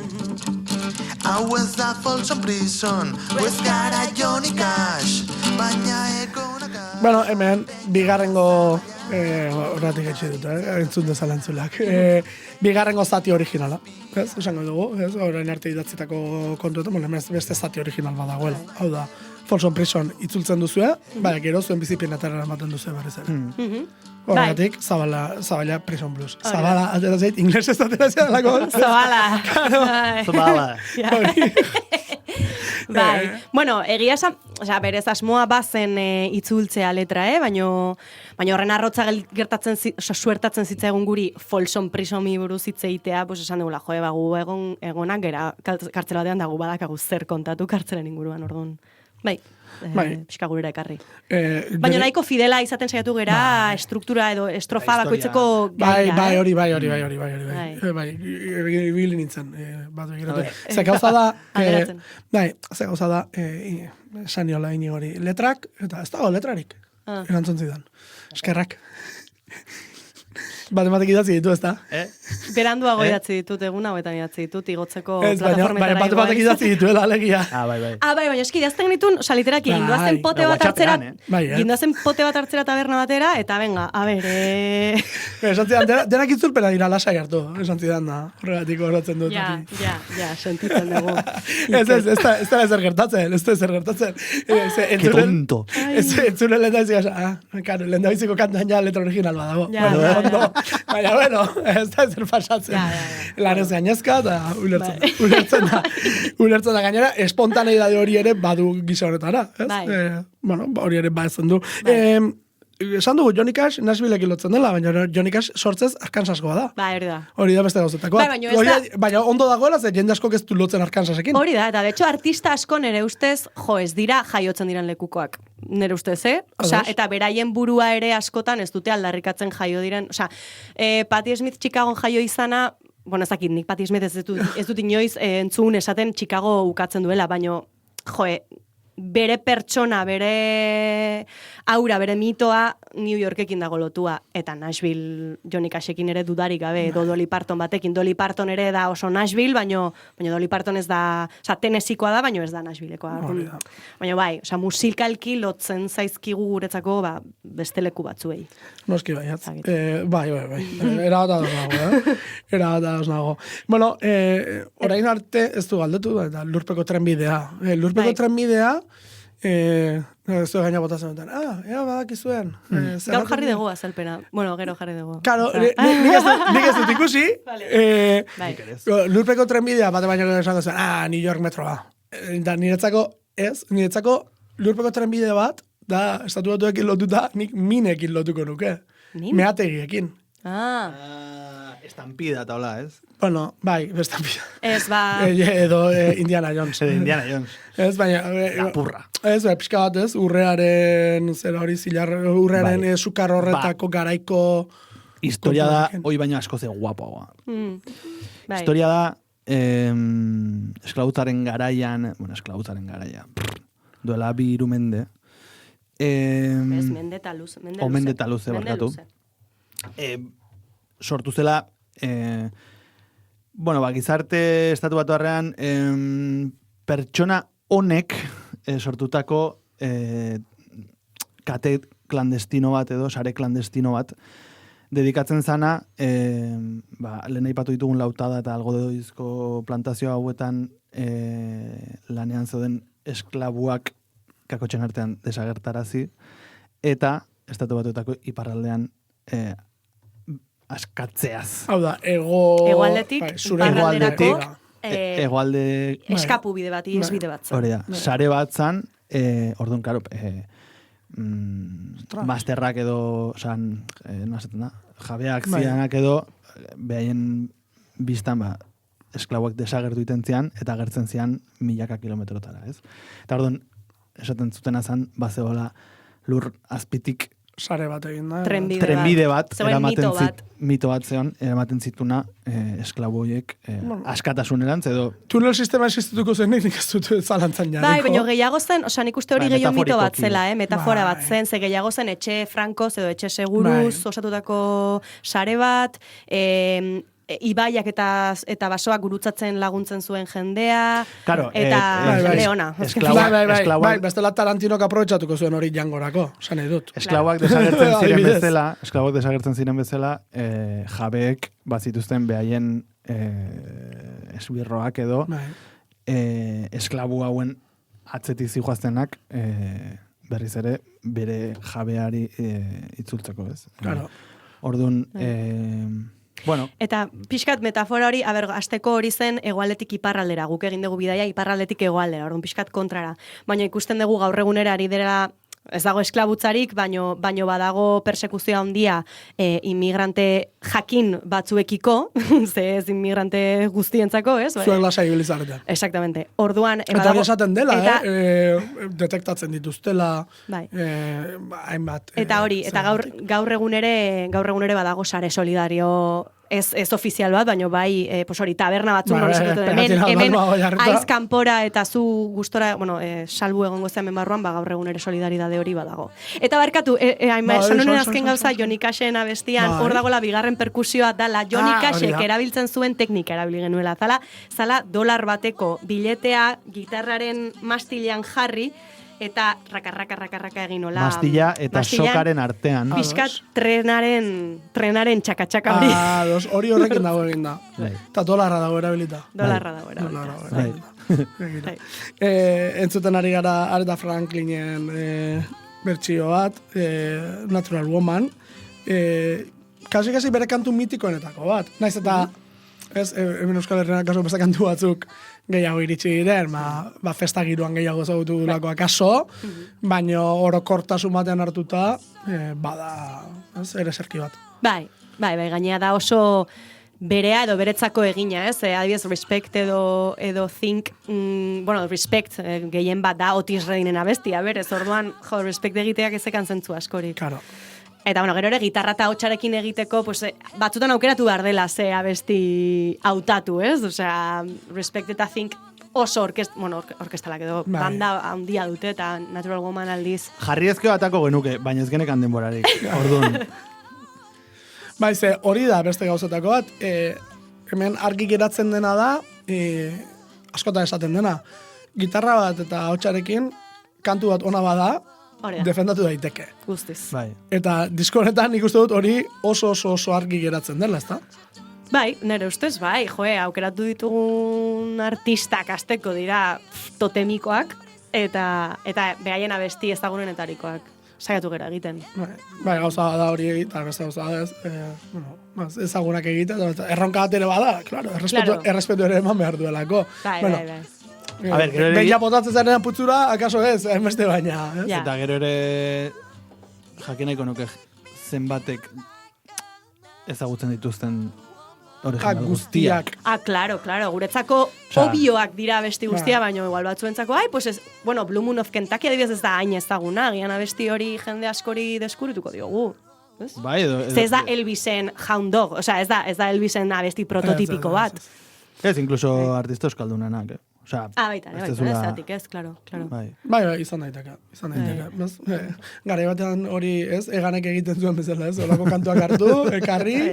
Hau ez da Folsom Prison, ez gara Johnny Cash, baina egonak... Bueno, hemen, bigarrengo horretik etxe dut, entzun dezala entzulak. Bigarrengo zati originala, ez? Esango dugu, ez? Horrein arte idatzitako kontuetan, beste zati original badagoela. Hau da, Folsom Prison itzultzen duzue, baina gero zuen bizipinatara ematen duzue berriz ere. Horregatik, Zabala Prison Blues. Zabala, atera zait, inglesez atera zait alako. Zabala. Zabala. Bai. Bueno, egia esan, osea, berez asmoa bazen itzultzea letra, baina horren arrotza suertatzen zitzaigun guri Folsom Prisoni buruz hitz egitea, pues esan dugula, gu egonak gera kartzela batean dago badakagu zer kontatu kartzelen inguruan, orduan. Bai. Pixka gurera ekarri. Baina nahiko fidela izaten saiatu gera struktura edo estrofa bakoitzeko gaia. Bai, hori. Bai, ibili nintzen. Bat begiratu. Ze gauza da... Bai, ze gauza da... Saniola inigori. Letrak, eta ez dago letrarik. Erantzun zidan. Eskerrak. Matematik idatzi ditu, ez da? Beranduago idatzi ditut, egun hauetan idatzi ditut, igotzeko Ez, baina plataformetara matematik idatzi dituela, alegia. Bai. Bai, baina eski idazten ditun, literaki, Bai. gindoazen pote bat WhatsAppean, hartzera, Bai, gindoazen pote bat hartzera taberna batera, eta venga, a ber, Esan zidan, denak itzulpena dira lasai hartu. Esan zidan da, horregatik horretzen dut. ja, sentitzen dugu. Ez da ezer gertatzen, ez da ezer gertatzen. Que tonto. Entzule lehen lendabiziko kantan ja letra original badago. Ja, Baina, bueno, ez da ezer pasatzen. Lanez gainezka, eta ulertzen da gainera, espontaneidade hori ere badu gisa horretara. Bueno, hori ere baezen du. Esan dugu, Johnny Cash Nashvilleekin lotzen dela, baina Johnny Cash sortzez Arkansaskoa da. Hori da. Hori da beste gauzetakoa. Baina ondo dagoela, ze jende askok ez du lotzen Arkansasekin. Hori da, eta de hecho artista asko nere ustez, ez dira jaiotzen diran lekukoak. Nere ustez, Osea, eta beraien burua ere askotan ez dute aldarrikatzen jaio diren. Osea, Patti Smith Chicagon jaio izana, bueno, ez dakit, nik Patti Smith ez dut inoiz entzun esaten Chicago ukatzen duela, baino, bere pertsona, bere aura, bere mitoa New Yorkekin dago lotua, eta Nashville Johnny Cashekin ere dudarik gabe, edo Dolly Parton batekin. Dolly Parton ere da oso Nashville, baina Dolly Parton ez da, Tennesseekoa da, baina ez da Nashvillekoa. Baina bai, musikalki lotzen zaizkigu guretzako beste leku batzuei. Noski bai, Era bat ados nago. Bueno, orain arte ez du galdetu, eta lurpeko trenbidea. Lurpeko trenbidea, ez du gaina botatzen duten. Badakizuen. Gaur jarri dugu azalpena. Bueno, gero jarri dugu. Claro, nik ez dut ikusi. Lurpeko trenbidea, bate baino esan zen, New York metroa. Da, niretzako lurpeko trenbide bat, da, estatu batuekin lotuta, nik minekin lotuko nuke. Meategiekin. Estampida eta hola, ez? Bueno, bai, estampida. Ez, edo Indiana Jones. Indiana Jones. Ez, baina... Lapurra. Ez, pixka bat ez, urrearen, zera hori zilar, urrearen sukar horretako garaiko... Historia da, hoi baina asko ze guapoa. Historia da, esklabutaren garaian, duela 3 mende. Ez, Mendetaluz. Mendetaluz, barkatu. Sortu zela, gizarte estatu batuarrean pertsona honek sortutako kate klandestino bat edo sare klandestino bat dedikatzen zana lehen aipatu ditugun Lautada eta algodoizko plantazio hauetan lanean zeuden esklabuak kakotxen artean desagertarazi eta estatu batuetako iparraldean askatzeaz. Hau da, egoaldetik, iparralderako egoalde... eskapu bide bat, iesbide bat. Hori da, sare bat zan, orduan, karo, masterrak edo, jabeak zianak edo, behaien biztan, esklabuak desagertu itentzian, eta gertzen zian milaka kilometrotara, ez? Eta orduan, esaten zutena zan, bazeola lur azpitik sare bat egin da. Trenbide bat, mito bat zeon, eramaten zituna esklabu horiek askatasunerantz edo... Tunel sistema existituko zen nik ez dut zalantzan jarriko. Bai, baina gehiago zen, nik uste hori gehiago mito bat zela, metafora bat zen, ze gehiago zen etxe frankoz edo etxe seguruz osatutako sare bat, ibaiak eta basoak gurutzatzen laguntzen zuen jendea, eta jende ona. Bai, bestela Tarantinok aprobetxatuko zuen hori jangorako, esan edut. Esklabuak desagertzen ziren bezala, jabeek bazituzten behaien esbirroak edo, esklabu hauen atzetik zijoaztenak, berriz ere, bere jabeari itzultzeko, ez? Orduan, bueno. Eta pixkat metafora hori, azteko hori zen hegoaldetik iparraldera, guk egin dugu bidaia iparraldetik hegoaldera, orduan pixkat kontrara. Baina ikusten dugu gaur egunera ari dela, ez dago esklabutzarik, baino badago persekuzioa handia inmigrante jakin batzuekiko, ze ez inmigrante guztientzako, ez? Zuek lasai ibilizaretan. Exactamente. Orduan, eta hori esaten dela, detektatzen dituztela, hainbat. Eta hori, eta gaur egun ere badago sare solidario ez ofizial bat, baina bai, pues hori, taberna batzuk, Bai, hemen balma jarrita. aiz kanpora eta zu gustora, salbu egongo zen barruan, gaur egun ere solidaridade hori badago. Eta barkatu, esan honen azken gauza, Johnny Cashen abestian, hor dagoela bigarren perkusioa dala, Johnny Cashek erabiltzen zuen teknika erabili genuela. Zala $1 bateko biletea gitarraren mastilean jarri, eta raka egin hola. Mastilla eta sokaren artean. Piskat trenaren txaka-txaka hori. Hori horrekin dago egin da. Eta $1 dago erabilita. $1 dago erabilita. Entzuten ari gara Aretha Franklinen bertsio bat, Natural Woman. Kasi bere kantu mitikoenetako bat. Naiz eta, hemen Euskal Herrian kaso beste kantu batzuk gehiago iritsi diren, festa giroan gehiago ezagutu dulako akaso, baina orokortasun batean hartuta, bada, ere serki bat. Bai, gainea da oso berea edo beretzako egina, ez? Adibidez, Respect edo Think, Respect gehien bat da Otis Reddingen abestia, berez, orduan, Respect egiteak ezekan zentzu askorik. Claro. Eta, gero ere, gitarra eta hotxarekin egiteko, batzutan aukeratu behar dela ze abesti hautatu, ez? Osea, Respect eta Think oso orkestalak edo banda handia dute, eta Natural Woman aldiz. Jarri ezkeo atako genuke, baina ez genekan denborarik, orduan. Hori da beste gauzetako bat, hemen argi geratzen dena da, askotan esaten dena, gitarra bat eta hotxarekin, kantu bat ona bada, defendatu daiteke. Guztiz. Bai. Eta disko honetan nik uste dut hori oso argi geratzen dela, ezta? Bai, nire ustez, bai, aukeratu ditugun artistak azteko dira totemikoak, eta behaien abesti ezagunenetarikoak. Saiatu gera egiten. Bai, gauza da hori egiten, beste gauza da ez, ezagunak egiten, erronka bat ere bada, claro, errespetu ere eman behar duelako. Bai. Beia botatzen zarean putzura, akaso ez, beste baina. Eta gero ere jakin nahiko nuke zenbatek ezagutzen dituzten original guztiak. Claro, guretzako obioak dira abesti guztia, baina igual batzuentzako, Blue Moon of Kentucky adibidez ez da hain ezaguna, gian abesti hori jende askori deskubrituko diogu. Bai, ez da Elvisen Hound Dog, ez da Elvisen abesti prototipiko bat. Ez, incluso artista euskaldunenak, baita, ez, claro. Bai, izan daiteke. Garai batean hori, ez, eganek egiten zuen bezala, ez, olako kantuak hartu, ekarri,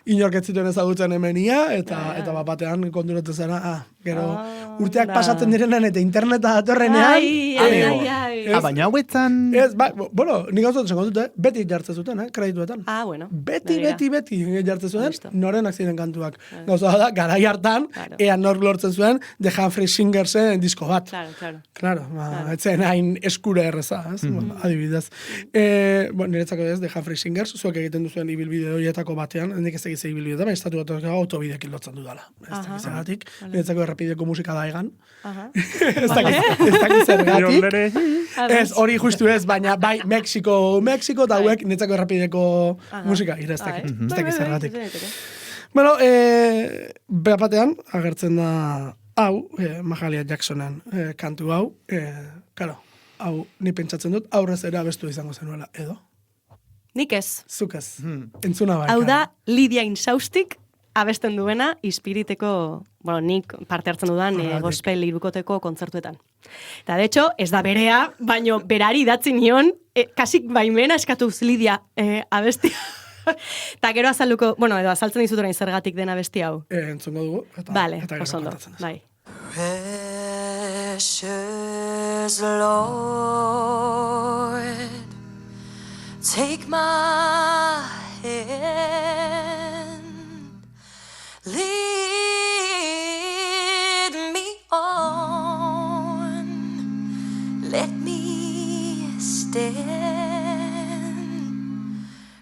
inork ez zituen ezagutzen hemenia, eta batean konduratzen zara, gero, urteak pasatzen direnean eta interneta datorrenean. Baina hauetan... Ez, nik gauzatzen zengo dute, beti jartzen zuten, kredituetan. Beti jartzen zuten, norenak ziren kantuak. Gauza da, garai hartan, ea nork lortzen zuen, The Humphrey Singersen disko bat. Claro, etzen hain eskura erreza, adibidez. Niretzako ez, The Humphrey Singers, zuek egiten duzuen ibilbide horietako batean, nik ez egize ibilbide, baina estatu bat autobidekin lotzen dudala. Ez dakizagatik, niretzako errepideko musika da egan. Ez dakizagatik. Ez, hori justu ez, baina bai, Mexiko eta hauek niretzako errepideko musika, ez dakizagatik. Bueno, behapatean, agertzen da hau, Mahalia Jacksonen kantu hau, karo, hau ni pentsatzen dut, aurrez ere abestu izango zenuela, edo? Nik ez. Zuk ez. Entzuna bai. Hau da, Lidia Insaustik abesten duena Ispiriteko, nik parte hartzen dudan gospel irukoteko kontzertuetan. Eta, de hecho, ez da berea, baino berari idatzi nion, kasik baimena eskatuz Lidia abestia. Eta gero azalduko, edo azaltzen dizut orain zergatik den abesti hau. Entzungo dugu. Vale, oso ondo, bai. Precious Lord, take my hand, lead me on, let me stand,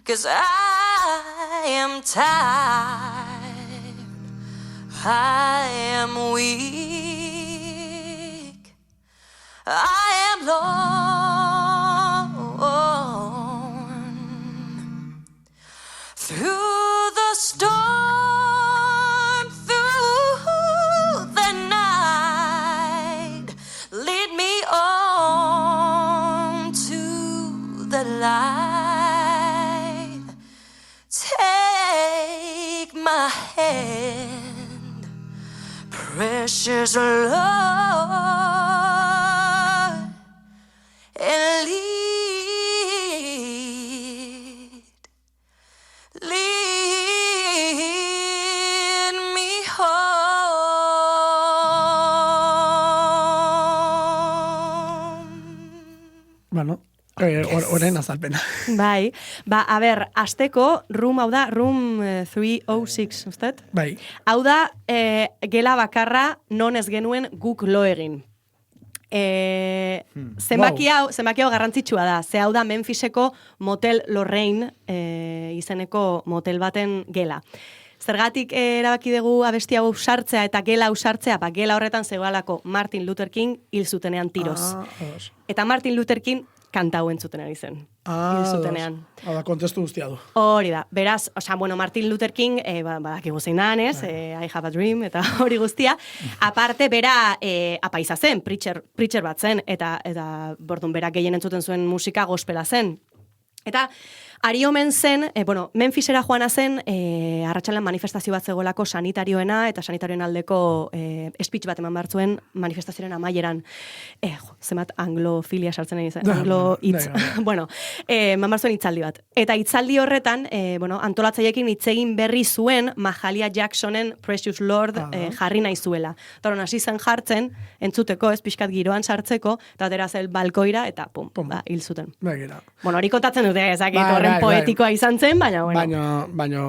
'cause I am tired, I am weak, I am lone. Through the storm, through the night, lead me on to the light. Take precious Lord, and lead me home. Bueno, orain azalpena. Bai, a ber, asteko, hau da, room 306, ustet? Bai. Hau da, gela bakarra non ez genuen guk lo egin. Zenbaki hau garrantzitsua da. Ze hau da Memphiseko Motel Lorraine izeneko motel baten gela. Zergatik erabaki dugu abesti hau sartzea eta gela hau sartzea, gela horretan zegoelako Martin Luther King hil zutenean tiroz. Eta Martin Luther King kanta hau entzuten ari zen. Hil zutenean. Hau kontestu guztia du. Hori da. Beraz, Martin Luther King, badakigu zein da, I have a dream, eta hori guztia. Aparte, bera apaiza zen, preacher bat zen, eta bordun bera gehien entzuten zuen musika gospela zen. Eta ari omen zen, Memphisera joana zen, arratsaldean manifestazio bat zegoelako sanitarioena, eta sanitarioen aldeko speech bat eman bartzuen manifestazioaren amaieran. Zemat anglofilia sartzen ari zen, anglo hitz. Eman bartzuen hitzaldi bat. Eta hitzaldi horretan, antolatzaileekin hitz egin berri zuen Mahalia Jacksonen Precious Lord jarri nahi zuela. Eta hasi zen jartzen, entzuteko, pixkat giroan sartzeko, eta atera zel balkoira, eta hil zuten. Hori kontatzen dute, ezakit horren poetikoa izan zen, baina, Baina,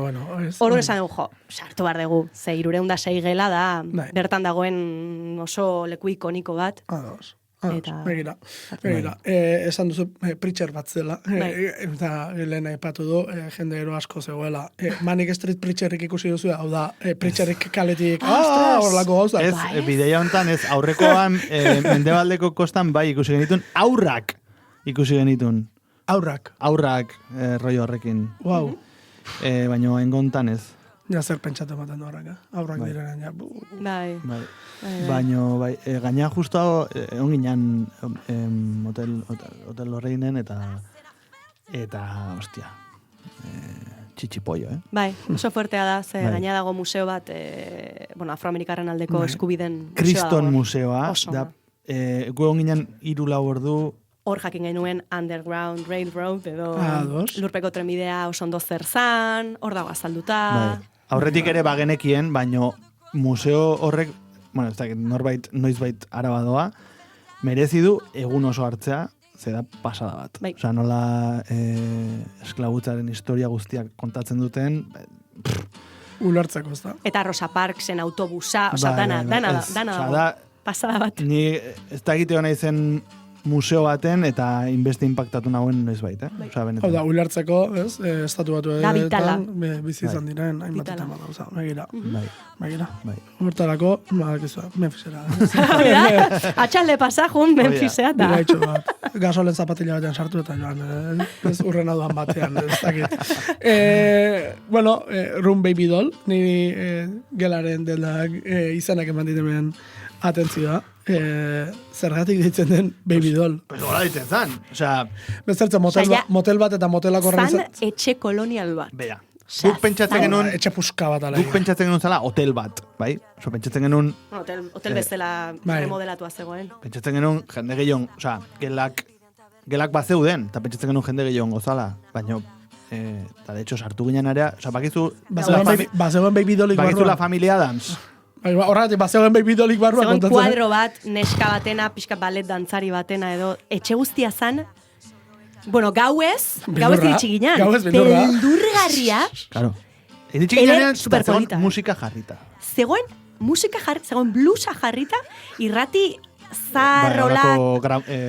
Hor esan dugu, sartu behar dugu, ze 306 gela da, bertan dagoen oso leku ikoniko bat. Begira. Esan duzu preacher bat zela, eta lehen aipatu du, jende ero asko zegoela. Manic Street Preacherik ikusi duzu, hau da, preacherik kaletik, horrelako gauza. Ez, bideia hontan, ez, aurrekoan, mendebaldeko kostan, bai, ikusi genitun, aurrak ikusi genitun. Aurrak, rollo horrekin. Wow. Baina engontan ez. Ja zer pentsatu ematen du horrek, aurrak direnean, ja. Bai. Baina, gaina justo hau, egon ginen Hotel Lorrainen eta, ostia, txitxipollo, Bai, oso fuertea da, ze gaina dago museo bat, afroamerikarren aldeko eskubiden museoa. Kriston museoa, da, egon ginen 3-4 ordu, hor jakin genuen Underground Railroad edo lurpeko trenbidea oso ondo zer zan, hor dago azalduta. Aurretik ere bagenekien, baino museo horrek, ez dakit, noizbait arabadoa, merezi du egun oso hartzea, ze da pasada bat. Osa, nola esklabutzaren historia guztiak kontatzen duten, ulertzeko, ez da? Eta Rosa Parksen autobusa, osa, dana dago. Pasada bat. Ni ez da egiteo nahi zen museo baten eta inbeste impactatu nagoen noizbait, Osa, benetan. Hau da, ulertzeko, ez? Estatu batuetan bizi izan diren, hainbat eta gauza. Begira. Hortarako, Memphisera. Atxalde pasajun Memphisea da. Bira itxo bat. Gasolen zapatila batean sartu eta joan. Ez urrena duan batean, ez dakit. Run Baby Doll, niri gelaren dela izanak eman ditemen atentzioa. Zergatik ditzen den Baby Doll. Pero hola ditzen zan. Bezertzen motel bat eta motelako horren zan etxe kolonial bat. Bea. Guk pentsatzen genuen... Etxe puska bat ala. Guk pentsatzen genuen zala hotel bat, bai? Pentsatzen genuen... Hotel bezala remodelatua zegoen. Pentsatzen genuen jende gehiago, gelak bat zeuden, eta pentsatzen genuen jende gehiago gozala. Baina, eta de hecho, sartu ginen area, bakizu... Bazegoen Baby Dollik barruan. Bakizu la familia Adams. Horregatik, zegoen Baby Dollik barruan. Zegoen kuadro bat, neska batena, pixka balet dantzari batena edo, etxe guztia zan, gauez diritsi ginen. Gauez bildurra. Beldurgarria. Claro. Diritsi ginen, zegoen musika jarrita. Zegoen musika jarrita, zegoen blusa jarrita, irrati zarrolak. Olako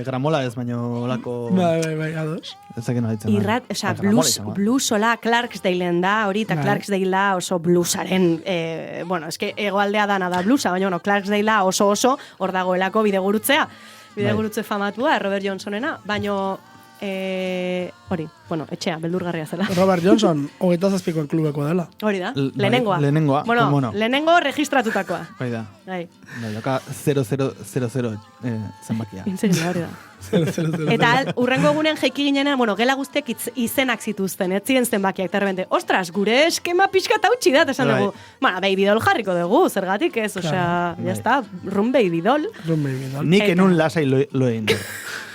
gramola ez, baina olako... Bai, ados. Ez egin haitzen. Blusola Clarksdalen da, hori, eta Clarksdale da oso blusaren, eske egoaldea dana da blusa, baina Clarksdale oso, hor dagoelako bidegurutze famatua, Robert Johnsonena, baina hori, bueno, etxea, beldurgarria zela. Robert Johnson, 27koen klubeko dela. Hori da, Bai, lehenengoa. lehenengoa, Bueno, komo no. lehenengo registratutakoa. Bai da. Bai, Bai, doka 0000 zenbakia. intzegila hori da. 0-0-0. Eta urrengo egunean jaiki ginenean, bueno, gela guztiak izenak zituzten, ez ziren zenbakiak, eta repente, ostras, gure eskema pixka eta utxi da, esan Bai. dugu, bueno, Baby Doll jarriko dugu, zergatik ez, osea, Bai. ya está, run Baby Doll. Nik Eta- enun lasai lo egin dut.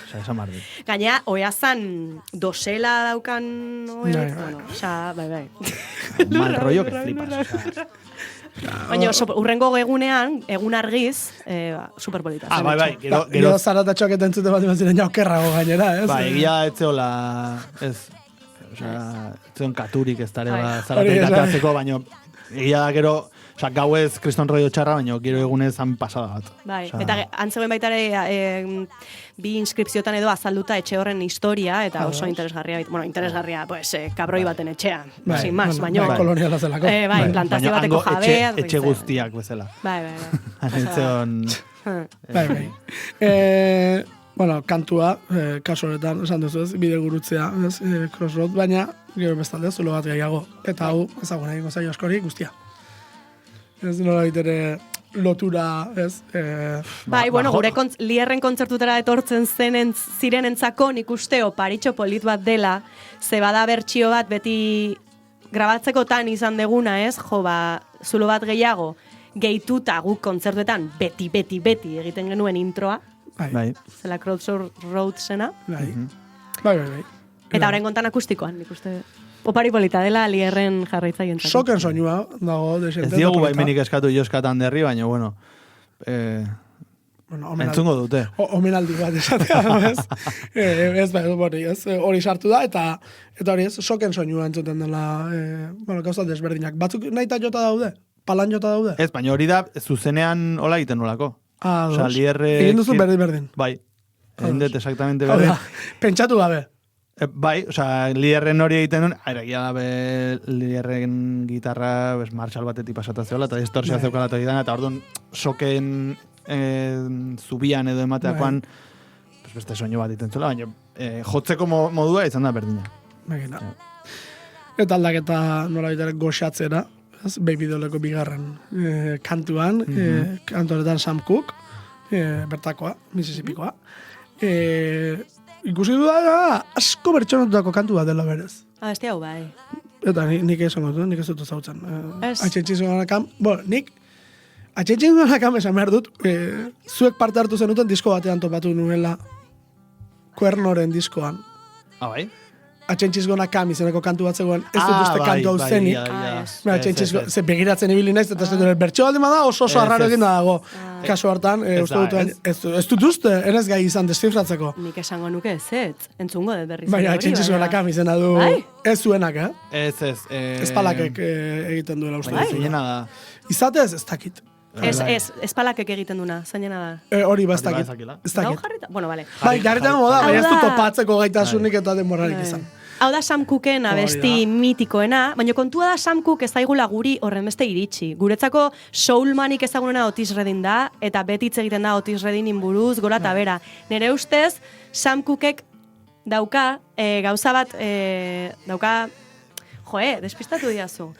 Osea, esan behar dut. Gaina, oeazan dosela daukan, Bai, bai. bueno, osea, bai. Mal rollo que flipas. osea. Baina, urrengo egunean, egun argiz, superpolita. Ah, bai, Gero gero zaratatxoak eta entzute bat ziren jau kerrago gainera, ez? Ba, egia etzeola, ez, osea, etzeon katurik ez dara Hori zaratek esan. atatzeko, baina egia da gero, osea, gauez kriston rollo txarra, baina gero egunez han pasada bat. Bai, Osea, eta antzegoen baita ere bi inskripziotan edo azalduta etxe horren historia, eta oso interesgarria, bueno, interesgarria, pues, kabroi baten etxea, Bai, sin más, bueno, baina... bai, koloniala zelako. Bai, plantazio baina bateko hango jabea. etxe guztiak bezala. Bai. Etzeon, Bai. Bueno, kantua, kasu honetan, esan duzu ez, bide gurutzea, ez, Crossroad, baina, gero bestalde, zulo bat gehiago. Eta hau, ezaguna egingo zaio askori guztia. Ez nola ere lotura, ez, Bai, bueno, gure Lierren kontzertutara etortzen zirenentzako nik uste oparitxo polit bat dela, ze bada bertsio bat beti grabatzekotan izan deguna, ez? Jo, ba, zulo bat gehiago, gehituta guk kontzertuetan beti egiten genuen introa, bai. zela Crossroad zena, bai. Bai. eta orain kontan akustikoan, nik uste opari polita dela Lierren jarraitzaientzako. Soken soinua dago, desente. Ez diogu baimenik eskatu joskatan derri, baina, bueno, Bueno, entzungo dute. Omenaldi bat esatea, ez? Ez, bai, hori sartu da, eta hori ez, soken soinua entzuten dela, bueno, gauza desberdinak. Batzuk nahi jota daude? Palan jota daude? Ez, baina hori da, zuzenean hola egiten nolako. Ah, Osa, Lierre... egin duzu berdin. Bai. Egin dut exactamente Hau berdin. da, pentsatu gabe. Bai, osea, Lierren hori egiten duen, egia da be Lierren gitarra, Marshall batetik pasata zeola, eta distorsia zeukala eta gidan, eta orduan soken zubian edo emateakoan, beste soinu bat egiten zuela, baina jotzeko modua izan da berdina. Begina. Eta aldaketa nola bitare goxatzera, ez? Baby Dolleko bigarren kantuan, kantu horretan Sam Cooke, bertakoa, Mississippikoa. Ikusi du da, asko bertxonotutako kantu bat dela berez. Beste hau bai. Eta nik esan dut, nik ez dut zautzen. Ez. Atxentxizunganakam, bueno, nik atxentxizunganakam esan behar dut, zuek parte hartu zenuten disko batean topatu nuela Kuernoren diskoan. Ah, bai? Atxentxizunganakam izeneko kantu bat zegoen, ez dut uste kantu hau zenik. Ze begiratzen ibili naiz, eta ez dut bertxo baldin bada oso arraro egin da dago. Kasu hartan, uste dut, ez dut uste, enez gai izan destifratzeko. Nik esango nuke ez, entzungo dut berriz. Baina atxentxizunganakam izena du, Bai? ez zuenak, Ez. Espalakek egiten duela uste Baina dut. zeinena da. Izatez, ez dakit. Ez palakek egiten duna, zainena da. Hori ba, ez Hori ba, dakit. ez dakila. Ez Gau dakit. jarrita? Bueno, vale. Bai, jarretan da, baina ez Hau dut da. topatzeko gaitasunik eta denborarik izan. Hau da Sam Cooken abesti mitikoena, baina kontua da Sam Cooke ez daigula guri horren beste iritsi. Guretzako soulmanik ezagunena Otis Redding da, eta beti hitz egiten da Otis Reddingin buruz, gora eta bera. Nere ustez, Sam Cookek dauka, gauza bat, despistatu diazu.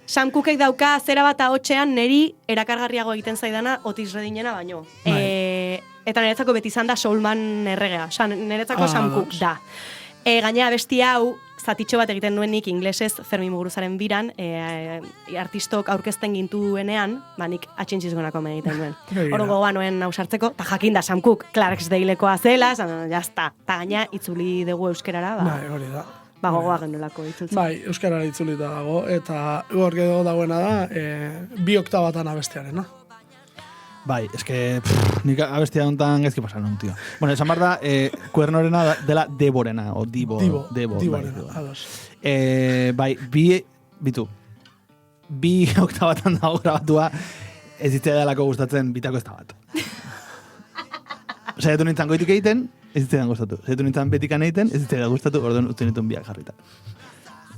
Sam Cookek dauka zera bat ahotsean neri erakargarriago egiten zaidana Otis Reddingena baino. Eta niretzako beti izan da soulman erregea. Osa, niretzako Sam Cooke da. Gainera abesti hau, zatitxo bat egiten nuenik inglesez Fermin Muguruzaren biran, artistok aurkezten gintuenean, nik atxintxizgonako egiten nuen. Hor gogoa noen hausartzeko, eta jakin da Sam Cooke, Clarksdalekoa zela, jazta. Eta gaina itzuli dugu euskerara, Bai, hori da. gogoa genolako itzultzen. Bai, euskarara itzulita dago, eta hor gero dagoena da, 2 oktabatan abestiarena. Bai, eske, nik abestia hontan gezki pasan un, tío. Bueno, esan behar da, Kuernorena dela Deborena, o Diborena, ados. Bai, bi oktabatan dago grabatua, ez ditzea delako gustatzen bitako ez da bat. Saiatu nintzen goitik egiten, ez ditzea gustatu. Saiatu nintzen betikan egiten, ez ditzea gustatu, orduan utzi nituen biak jarrita.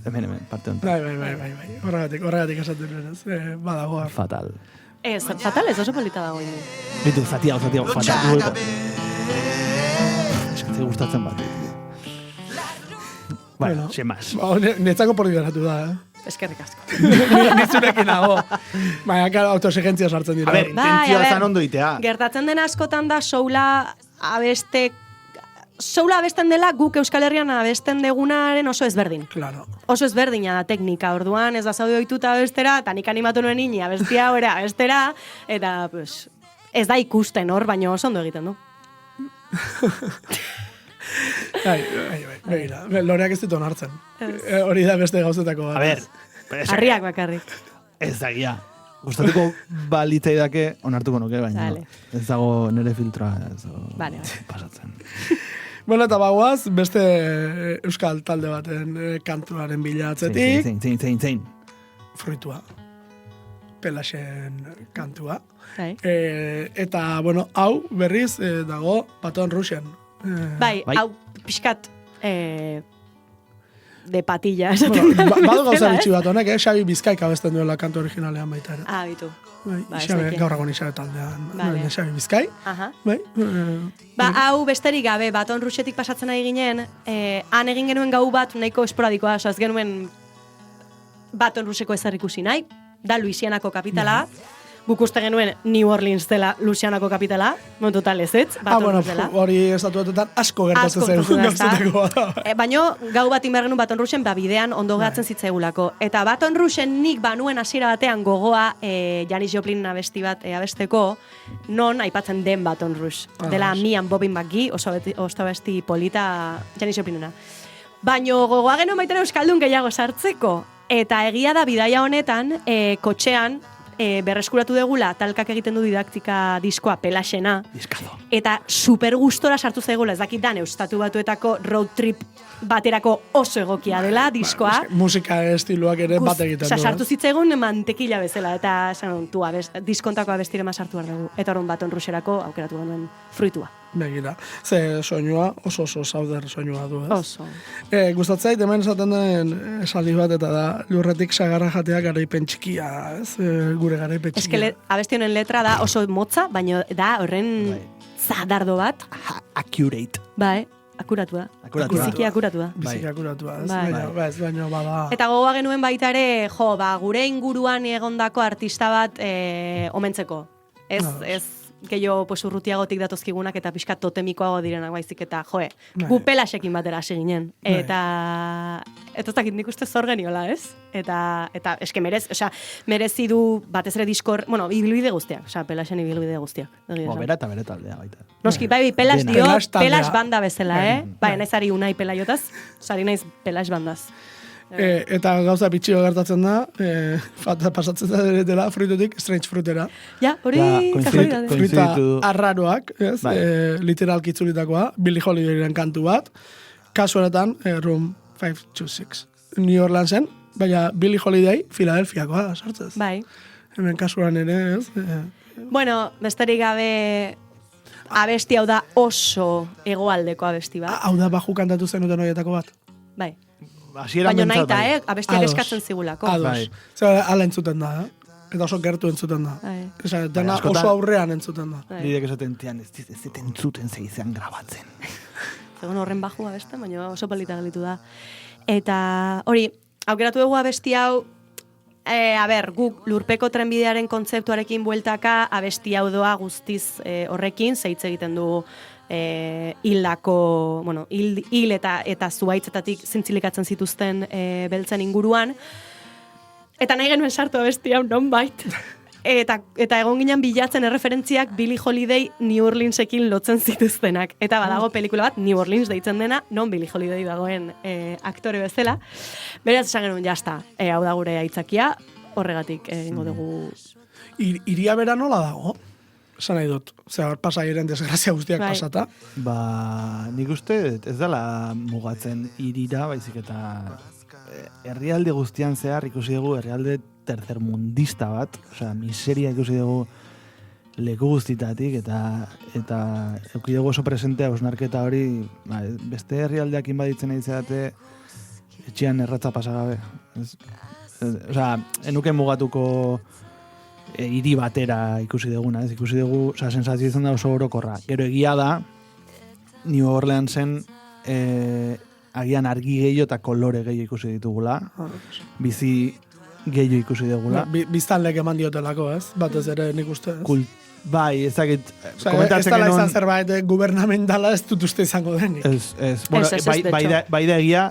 Hemen, parte honetan. Bai. Horregatik esaten nuen ez. Badago. Fatal. Ez, fatal ez, oso polita dago ino. Bitu, zatia, fatal. Eskatzea gustatzen bat. Bueno, sin más. Netzako por liberatu da, Eskerrik asko. Nizurekin nago. Baina, karo, autoexigentzia sartzen dira. A ver, intentzioa zan ondo itea. Gertatzen den askotan da soula abesten dela guk Euskal Herrian abesten degunaren oso ezberdin. Claro. Oso ezberdina da teknika, orduan ez da zaude ohituta abestera, eta nik animatu nuen nini abestia hora abestera, eta pues, ez da ikusten hor, baina oso ondo egiten du. Begira, loreak ez ditu onartzen. Hori da beste gauzetako bat. A ver, Harriak bakarrik. ez da gia. Gustatuko balitzai dake onartuko nuke, baina Vale. ez dago nire filtroa ez dago Vale. pasatzen. Bueno, eta bagoaz, beste euskal talde baten kantuaren bilatzetik. Zein. Fruitua. Pelaxen kantua. Bai. Eta, bueno, hau berriz dago Baton Rougen. Bai, Bai. hau pixkat de patilla. Badu gauza bitxi bat honek, Xabi Bizkaik abesten duela kantu originalean baita ere. Ah, bitu. Bai, Ba, ez Xabi, dakit. gaur egon Xabi taldean. Vale. Xabi Bizkai. Aha. Bai, Hau besterik gabe, Baton Rougetik pasatzen ari ginen, han egin genuen gau bat nahiko esporadikoa, ez genuen Baton Rougeko ezer ikusi nahi, da Louisianako kapitala, guk uste genuen New Orleans dela Louisianako kapitala, total ez, Baton bueno, Rouge dela. hori estatuetan asko gertatzen zen gertatzen da, ezta? gauzetako. Baino, gau bat inber genuen Baton Rougen, bidean ondo gehatzen zitzaigulako. Eta Baton Rougen nik banuen hasiera batean gogoa Janis Joplin abesti bat abesteko, non aipatzen den Baton Rouge. Dela Me and Bobby McGee, oso abesti polita Janis Joplinena. Baino gogoa genuen baita euskaldun gehiago sartzeko. Eta egia da bidaia honetan, kotxean, berreskuratu degula, talkak egiten du didaktika diskoa Pelaxena. Diskazo. Eta super gustora sartu zaigula, ez dakit dan, Estatu Batuetako road trip baterako oso egokia dela diskoa. Musika estiloak ere bat egiten du. Sartu zitzaigun mantekila bezala, eta esan tu diskontako abestirema sartu behar dugu. Eta horren Baton Rougerako aukeratu genuen fruitua. Begira, ze soinua oso sauder soinua du, ez? Oso. Gustatzait hemen esaten den esaldi bat eta da lurretik sagarra jatea garaipen txikia, ez? Gure garaipen txikia. Eske abesti honen letra da oso motza, baina da horren zadardo bat. Accurate. Bai, akuratua. Biziki akuratua. Biziki akuratua, ez? Bai. Baina bada. Eta gogoa genuen baita ere, gure inguruan egondako artista bat omentzeko. Ez gehiago pues, urrutiagotik datozkigunak eta pixka totemikoago direnak baizik eta gu Pelaxekin batera hasi ginen. Eta ez dakit nik uste zor geniola, ez? Eta eske merezi du batez ere diskor, ibilbide guztiak, Pelaxen ibilbide guztiak. Bera eta bere taldea baita. Noski, bai, Pelax Dena. dio, Pelax taldea. Pelax banda bezala, Bai, naiz ari Unai Pelaiotaz, sari naiz Pelax bandaz. Eta gauza bitxio gertatzen da, pasatzen da dela fruitutik Strange Fruitera. Ja, hori kasualidade. Fruita Koinziditu. arraroak, ez? Bai. Literalki itzulitakoa, Billie Holidayren kantu bat. Kasu honetan, Room 526. New Orleansen, baina Billie Holiday Filadelfiakoa da, sartzez. Bai. Hemen kasuan ere, ez? Bueno, besterik gabe abesti hau da oso hegoaldeko abesti bat. Hau da baju kantatu zenuten horietako bat. Bai. Hasieran Baina behintzat, naita, abestiak Ados. eskatzen zigulako. Ados. Bai. Zer, ala entzuten da, Eta oso gertu entzuten da. Bai. Esa, dena askotan- oso aurrean entzuten da. Bai. Nidek esaten tian, ez entzuten zeizean grabatzen. Egon horren baju abesten, baina oso polita gelitu da. Eta hori, aukeratu dugu abesti hau, guk lurpeko trenbidearen kontzeptuarekin bueltaka abesti hau doa guztiz horrekin, zeitz egiten du hildako, hil eta zuaitzetatik zintzilikatzen zituzten beltzen inguruan. Eta nahi genuen sartu abesti hau nonbait. Eta egon ginen bilatzen erreferentziak Billie Holiday New Orleansekin lotzen zituztenak. Eta badago pelikula bat, New Orleans deitzen dena, non Billie Holiday dagoen aktore bezala. Beraz esan genuen, jazta, hau da gure aitzakia, horregatik egingo dugu. Iria bera nola dago? Esan nahi dut. Zer, pasairen desgrazia guztiak Bai. pasata. Nik uste ez dela mugatzen irira, baizik eta herrialde guztian zehar ikusi dugu herrialde tercermundista bat, osea, miseria ikusi dugu leku guztitatik eta eduki dugu oso presentea osnarketa hori, beste herrialdeakin baditzen nahi zerate etxean erratza pasagabe. Osea, enuke mugatuko hiri batera ikusi duguna, ez ikusi dugu, osea, sensazio izan da oso orokorra. Gero egia da, New Orleansen agian argi gehiago eta kolore gehiago ikusi ditugula. Bizi gehiago ikusi dugula. Biztanlek eman diotelako, ez? Batez ere nik uste, ez? Bai, ezagit, Ez komentatzen dala genuen... izan zerbait gubernamentala ez dut uste izango denik. Ez. Bueno, Ez, de hecho. bai da egia,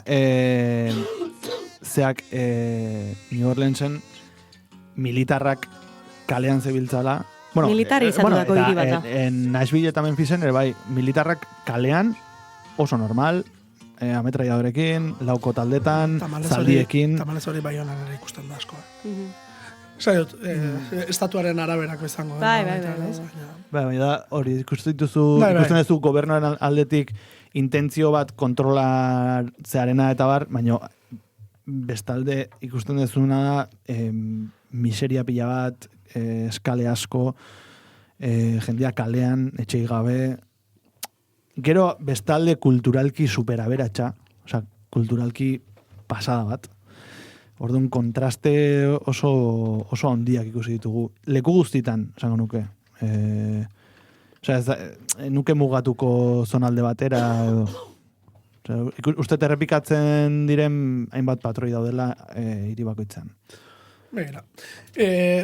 zeak New Orleansen militarrak kalean zebiltzala. Bueno, Militari izan dudako hiri bata. En Nashville eta Memphisen, bai, militarrak kalean oso normal, ametralladorekin, lauko taldetan, zaldiekin. Tamalez hori Baionan ere ikusten da asko. Zaiot, estatuaren araberako izango. Bai. Bai, da, hori, ikusten duzu gobernuaren aldetik intentzio bat kontrolatzearena eta bar, baina bestalde ikusten dezuna da miseria pila bat, eskale asko, jendia kalean, etxei gabe, gero bestalde kulturalki superaberatxa, osea, kulturalki pasada bat. Orduan kontraste oso handiak ikusi ditugu. Leku guztitan, esango nuke. Nuke mugatuko zonalde batera. Uste errepikatzen diren hainbat patroi daudela hiri bakoitzan. Begira.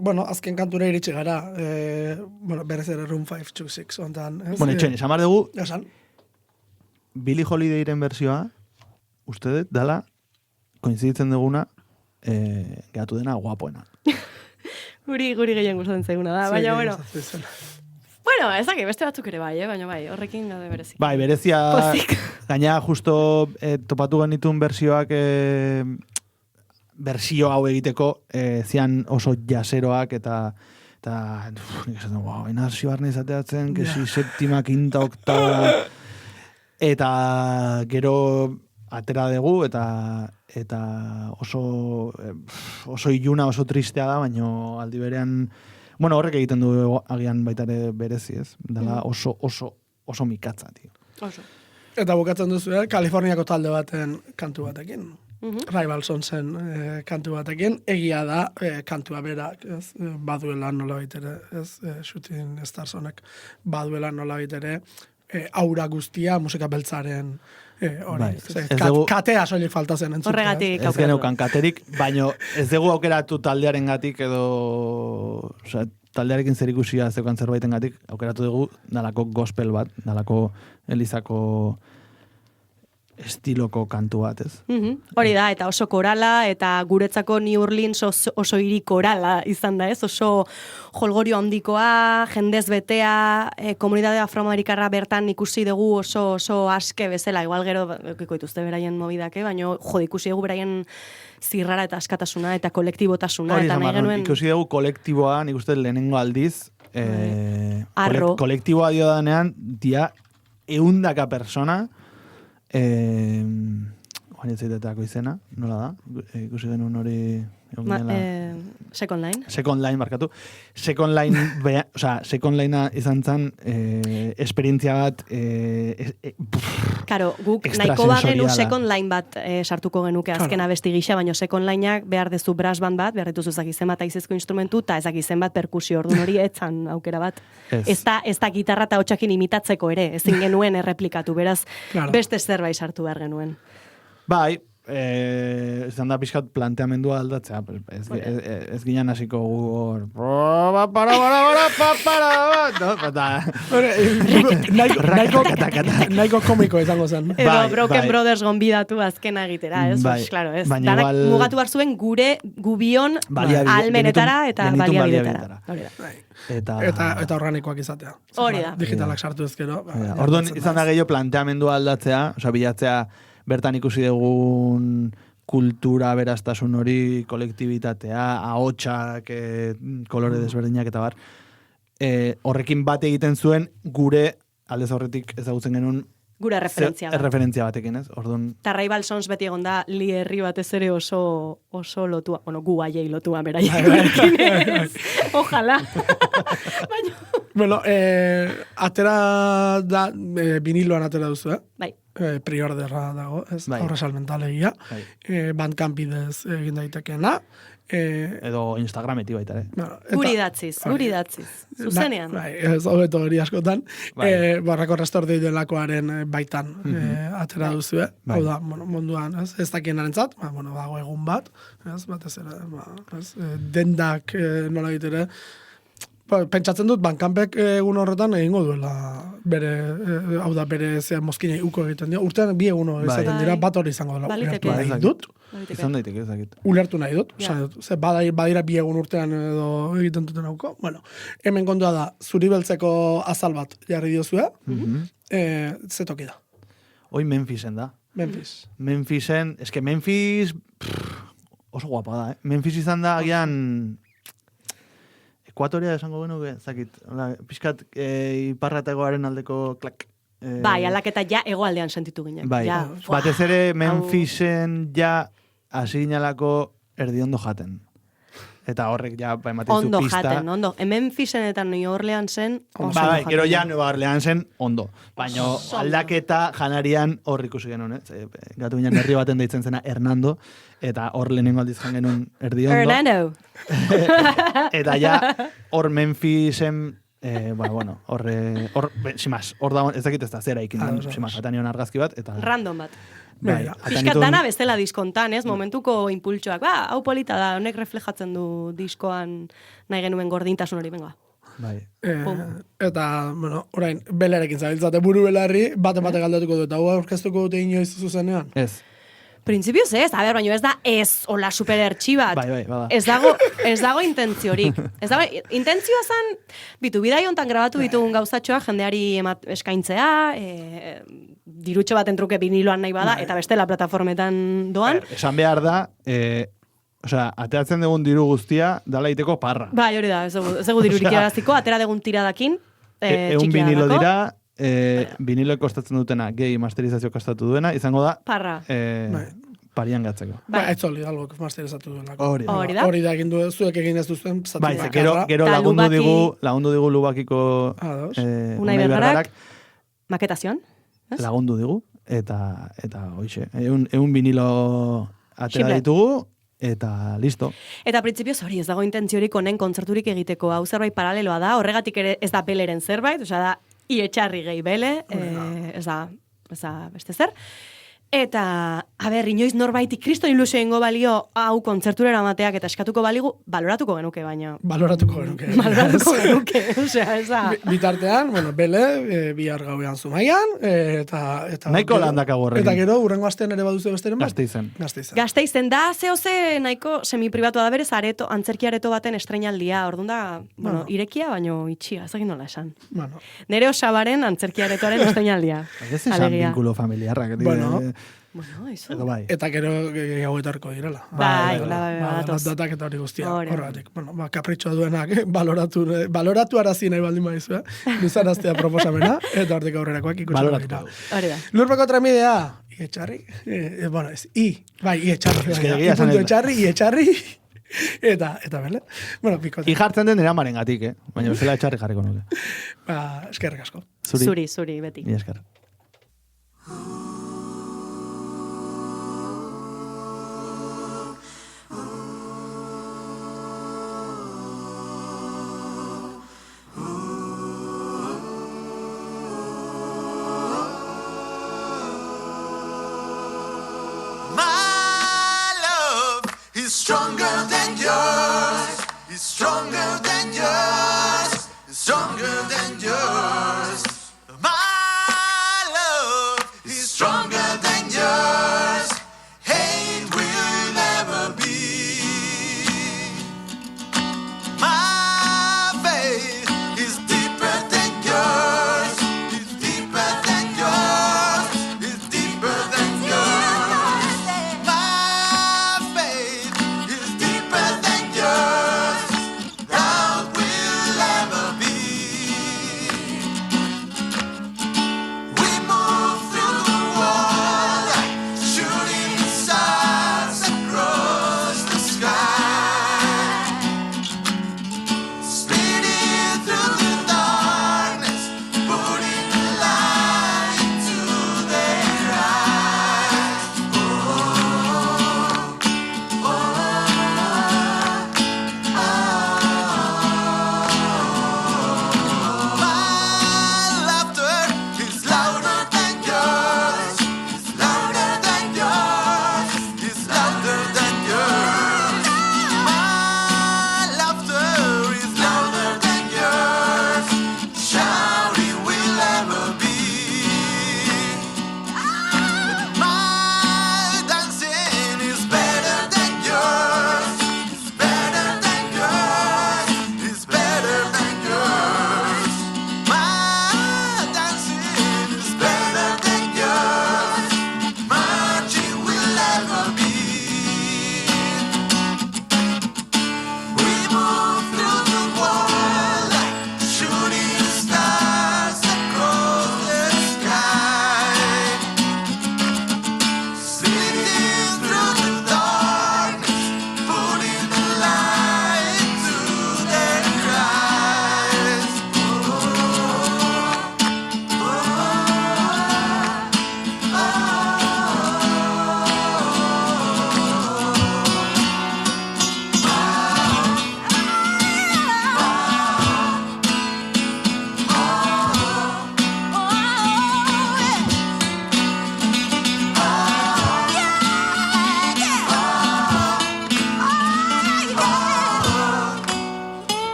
Bueno, azken kantura iritsi gara. Berez ere Room 526 ontan. Bueno, etxen, esan bar dugu, Esan. Billie Holidayren versioa, uste dut, dala, koinziditzen duguna, gehatu dena guapoena. Guri gehien gustatzen zaiguna da, baina bueno. Bueno, ezak, beste batzuk ere bai, baina bai, horrekin gade berezi. Bai, berezia, gaina justo topatu genitun versioak, bersio hau egiteko, zian oso jaseroak eta nik esaten, inazio barne izateatzen, kesi septima, quinta, octava, eta gero atera dugu, eta oso iluna, oso tristea da, baina aldi berean, bueno, horrek egiten du agian baita ere berezi, ez? Dela oso mikatza, tio. Oso. Eta bukatzen duzu, Kaliforniako talde baten kantu batekin. Rival Sonsen kantu batekin. Egia da, kantua berak, ez? Baduela nola baitere, ez? Shooting Stars honek baduela nola baitere, aura guztia musika beltzaren hori. Katea soilik falta zen entzutea. Horregatik Ez geneukan katerik, baina ez dugu aukeratu taldearen gatik edo... Osea, taldearekin zer ikusia zeukan zerbaiten gatik, aukeratu dugu dalako gospel bat, dalako elizako estiloko kantu bat, ez? Hori da, eta oso korala, eta guretzako New Orleans oso hiri korala izan da, ez? Oso jolgorio handikoa, jendez betea, komunitate afroamerikarra bertan ikusi dugu oso aske bezala, igual gero eukiko dituzte beraien mobidake, baina ikusi dugu beraien zirrara eta askatasuna eta kolektibotasuna. Eta nahi genuen... Ikusi dugu kolektiboa, nik uste lehenengo aldiz, Arro. Kolektiboa dio danean, dia 100 persona, Oan etzaiteetako izena, nola da? Ikusi genuen hori... Second Line. Second Line, markatu. Second Linea izan zen esperientzia bat Karo, guk nahiko bagenu Second Line bat sartuko genuke azken abesti gisa, baina Second Lineak behar dezu brass band bat, behar dituzu ezakizen bat aizezko instrumentu, eta ezakizen bat perkusio, orduan hori etzan aukera bat. Ez da gitarra eta hotxakin imitatzeko ere, ezin genuen erreplikatu, beraz beste zerbait sartu behar genuen. Bai, izan da pixkat planteamendua aldatzea, ez ginen hasiko hor... Nahiko komiko izango zen. Edo Broken Brothers gonbidatu azkena egitera, ez? Claro, ez. Danak mugatu behar zuen gure gubion almenetara eta baliabidetara. Eta organikoak izatea. Hori da. Digitalak sartu ezkero. Orduan izan da gehiago planteamendua aldatzea, osea, bilatzea bertan ikusi dugun kultura beraztasun hori, kolektibitatea, ahotsak, kolore desberdinak eta bar. Horrekin bat egiten zuen gure aldez horretik ezagutzen genuen gure referentzia batekin, ez? Orduan... Ta Rival Sons beti egon da li herri batez ere oso lotua, bueno, gu aiei lotua beraiekin. Ojalá. Bueno, atera da, viniloan atera duzu, Bai. Preorderra dago, ez? Bai. Aurre salmentalegia. Bai. Bandcamp bidez egin daitekeena. Edo Instagrameti baita, Bueno, Guri datziz. Zuzenean. Bai, ez hobeto hori askotan. Bai. Barrako restordi delakoaren baitan atera duzu, Bai. Hau da, bueno, munduan, ez dakienarentzat, bueno, dago egun bat, ez, batez ere, ez, dendak nola ere, pentsatzen dut, Bandcampek egun horretan egingo duela bere, hau da, bere mozkinei uko egiten dira. Urtean bi eguno izaten dira, bat hori izango dela. Baliteke. Ulertu nahi dut. Izan daiteke, ez dakit. Ulertu nahi dut. Ja. Ze badira bi egun urtean edo egiten duten hauko. Bueno, hemen kontua da, zuri beltzeko azal bat jarri diozue. Ze toki da? Hoi Memphisen da. Memphis. Memphisen, eske Memphis oso guapa da, Memphis izan da agian Ekuatoria esango genuke, zakit, pixkat iparrategoaren aldeko klak. Bai, aldaketa ja hegoaldean sentitu ginen. Bai, Ja, batez ere Memphisen ja hasi ginalako erdiondo jaten. Eta horrek ja ematen zu ondo pista. jaten, ondo. Memphisen eta New Orleansen oso Bai, ondo gero jaten. ja Nueva Orleansen ondo. Baina aldaketa janarian hor ikusi genuen, gatu ginen herri baten deitzen zena Hernando, eta hor lehenengo aldiz jan genuen erdiondo. Hernando. Eta ja hor Memphisen bueno, simaz, hor da, ez dakit ez da, zera ikin den, simaz, eta nion argazki bat, eta... Random bat. Bai, Piskat dana bestela diskontan, ez? Momentuko impultsoak. Hau polita da, honek reflejatzen du diskoan nahi genuen gordintasun hori, benga. Bai. Eta, bueno, orain, belerekin zabiltzate buru belarri, bate galdatuko dut, hau aurkeztuko dute inoiz zuzenean. Ez. Printzipioz ez, a ber, baina ez da ez, hola super ertxi bat. Bai, bada. Ez dago intentziorik. Intentzioa zen, bidai hontan grabatu ditugun gauzatxoa jendeari eskaintzea, dirutxo baten truke viniloan nahi bada, eta bestela plataformetan doan. Esan behar da, ateratzen dugun diru guztia, dala iteko parra. Bai, hori da, ez dugu dirurik irabaziko, atera dugun tiradakin, Egun vinilo dira, vinilo kostatzen dutena, gehi masterizazio kostatu duena, izango da, parra. parian gatzeko. Ba, ez hori, algo masterizatu duenako. Hori da. Hori da egin du, zuek egin ez duzuen, zatu Bai, bakarra. gero Ta lagundu digu Lubakiko Unai Bergarak, maketazioan. lagundu digu, eta hoixe, egun vinilo atera Simple. ditugu, eta listo. Eta printzipioz hori, ez dago intentziorik honen kontzerturik egiteko, hau zerbait paraleloa da, horregatik ere ez da beleren zerbait, osea da, ietxarri gehi bele, ez da beste zer. Eta, a ber, inoiz norbaiti kriston ilusio ingo balio hau kontzertura eramateak eta eskatuko baligu, baloratuko genuke, baina. Baloratuko genuke. Baloratuko genuke, osea, ez da. Bitartean, bueno, bele, bihar gauean Zumaian, eta Nahiko landakago horrekin. Eta gero, urrengo astean ere baduzu besteren bat? Gasteizen. Gasteizen da, zehose nahiko semipribatua da berez, antzerki areto baten estreinaldia, orduan da, bueno, irekia, baino itxia, ez egin nola esan. Bueno. Nere osabaren antzerki aretoaren estreinaldia. Ez esan binkulo familiarrak. Bueno, eso. Edo bai. Eta gero gehiago etorko direla. Bai, datoz. Datak eta hori guztia. Hori. Horregatik. Bueno, kapritxoa duenak, baloratu arazi nahi baldin badizu, luzaraztea proposamena, eta hortik aurrerakoak ikusi. Baloratuko. Hori da. Lurpeko tramidea, ietxarri, bueno, ietxarri. Es que egia esan ez da. Ietxarri, eta bele. Bueno, pikote. Ijartzen den eramaren gatik, baina bezala etxarri jarriko nuke. Eskerrik asko. Zuri, beti. Mila esker. Stronger than yours, is stronger than yours, is stronger than yours. My love is stronger than yours. Hate will never be. My faith is deeper than yours, is deeper than yours, is deeper than yours. My faith is deeper than yours. Doubt will never be.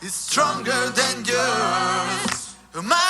is stronger than yours. My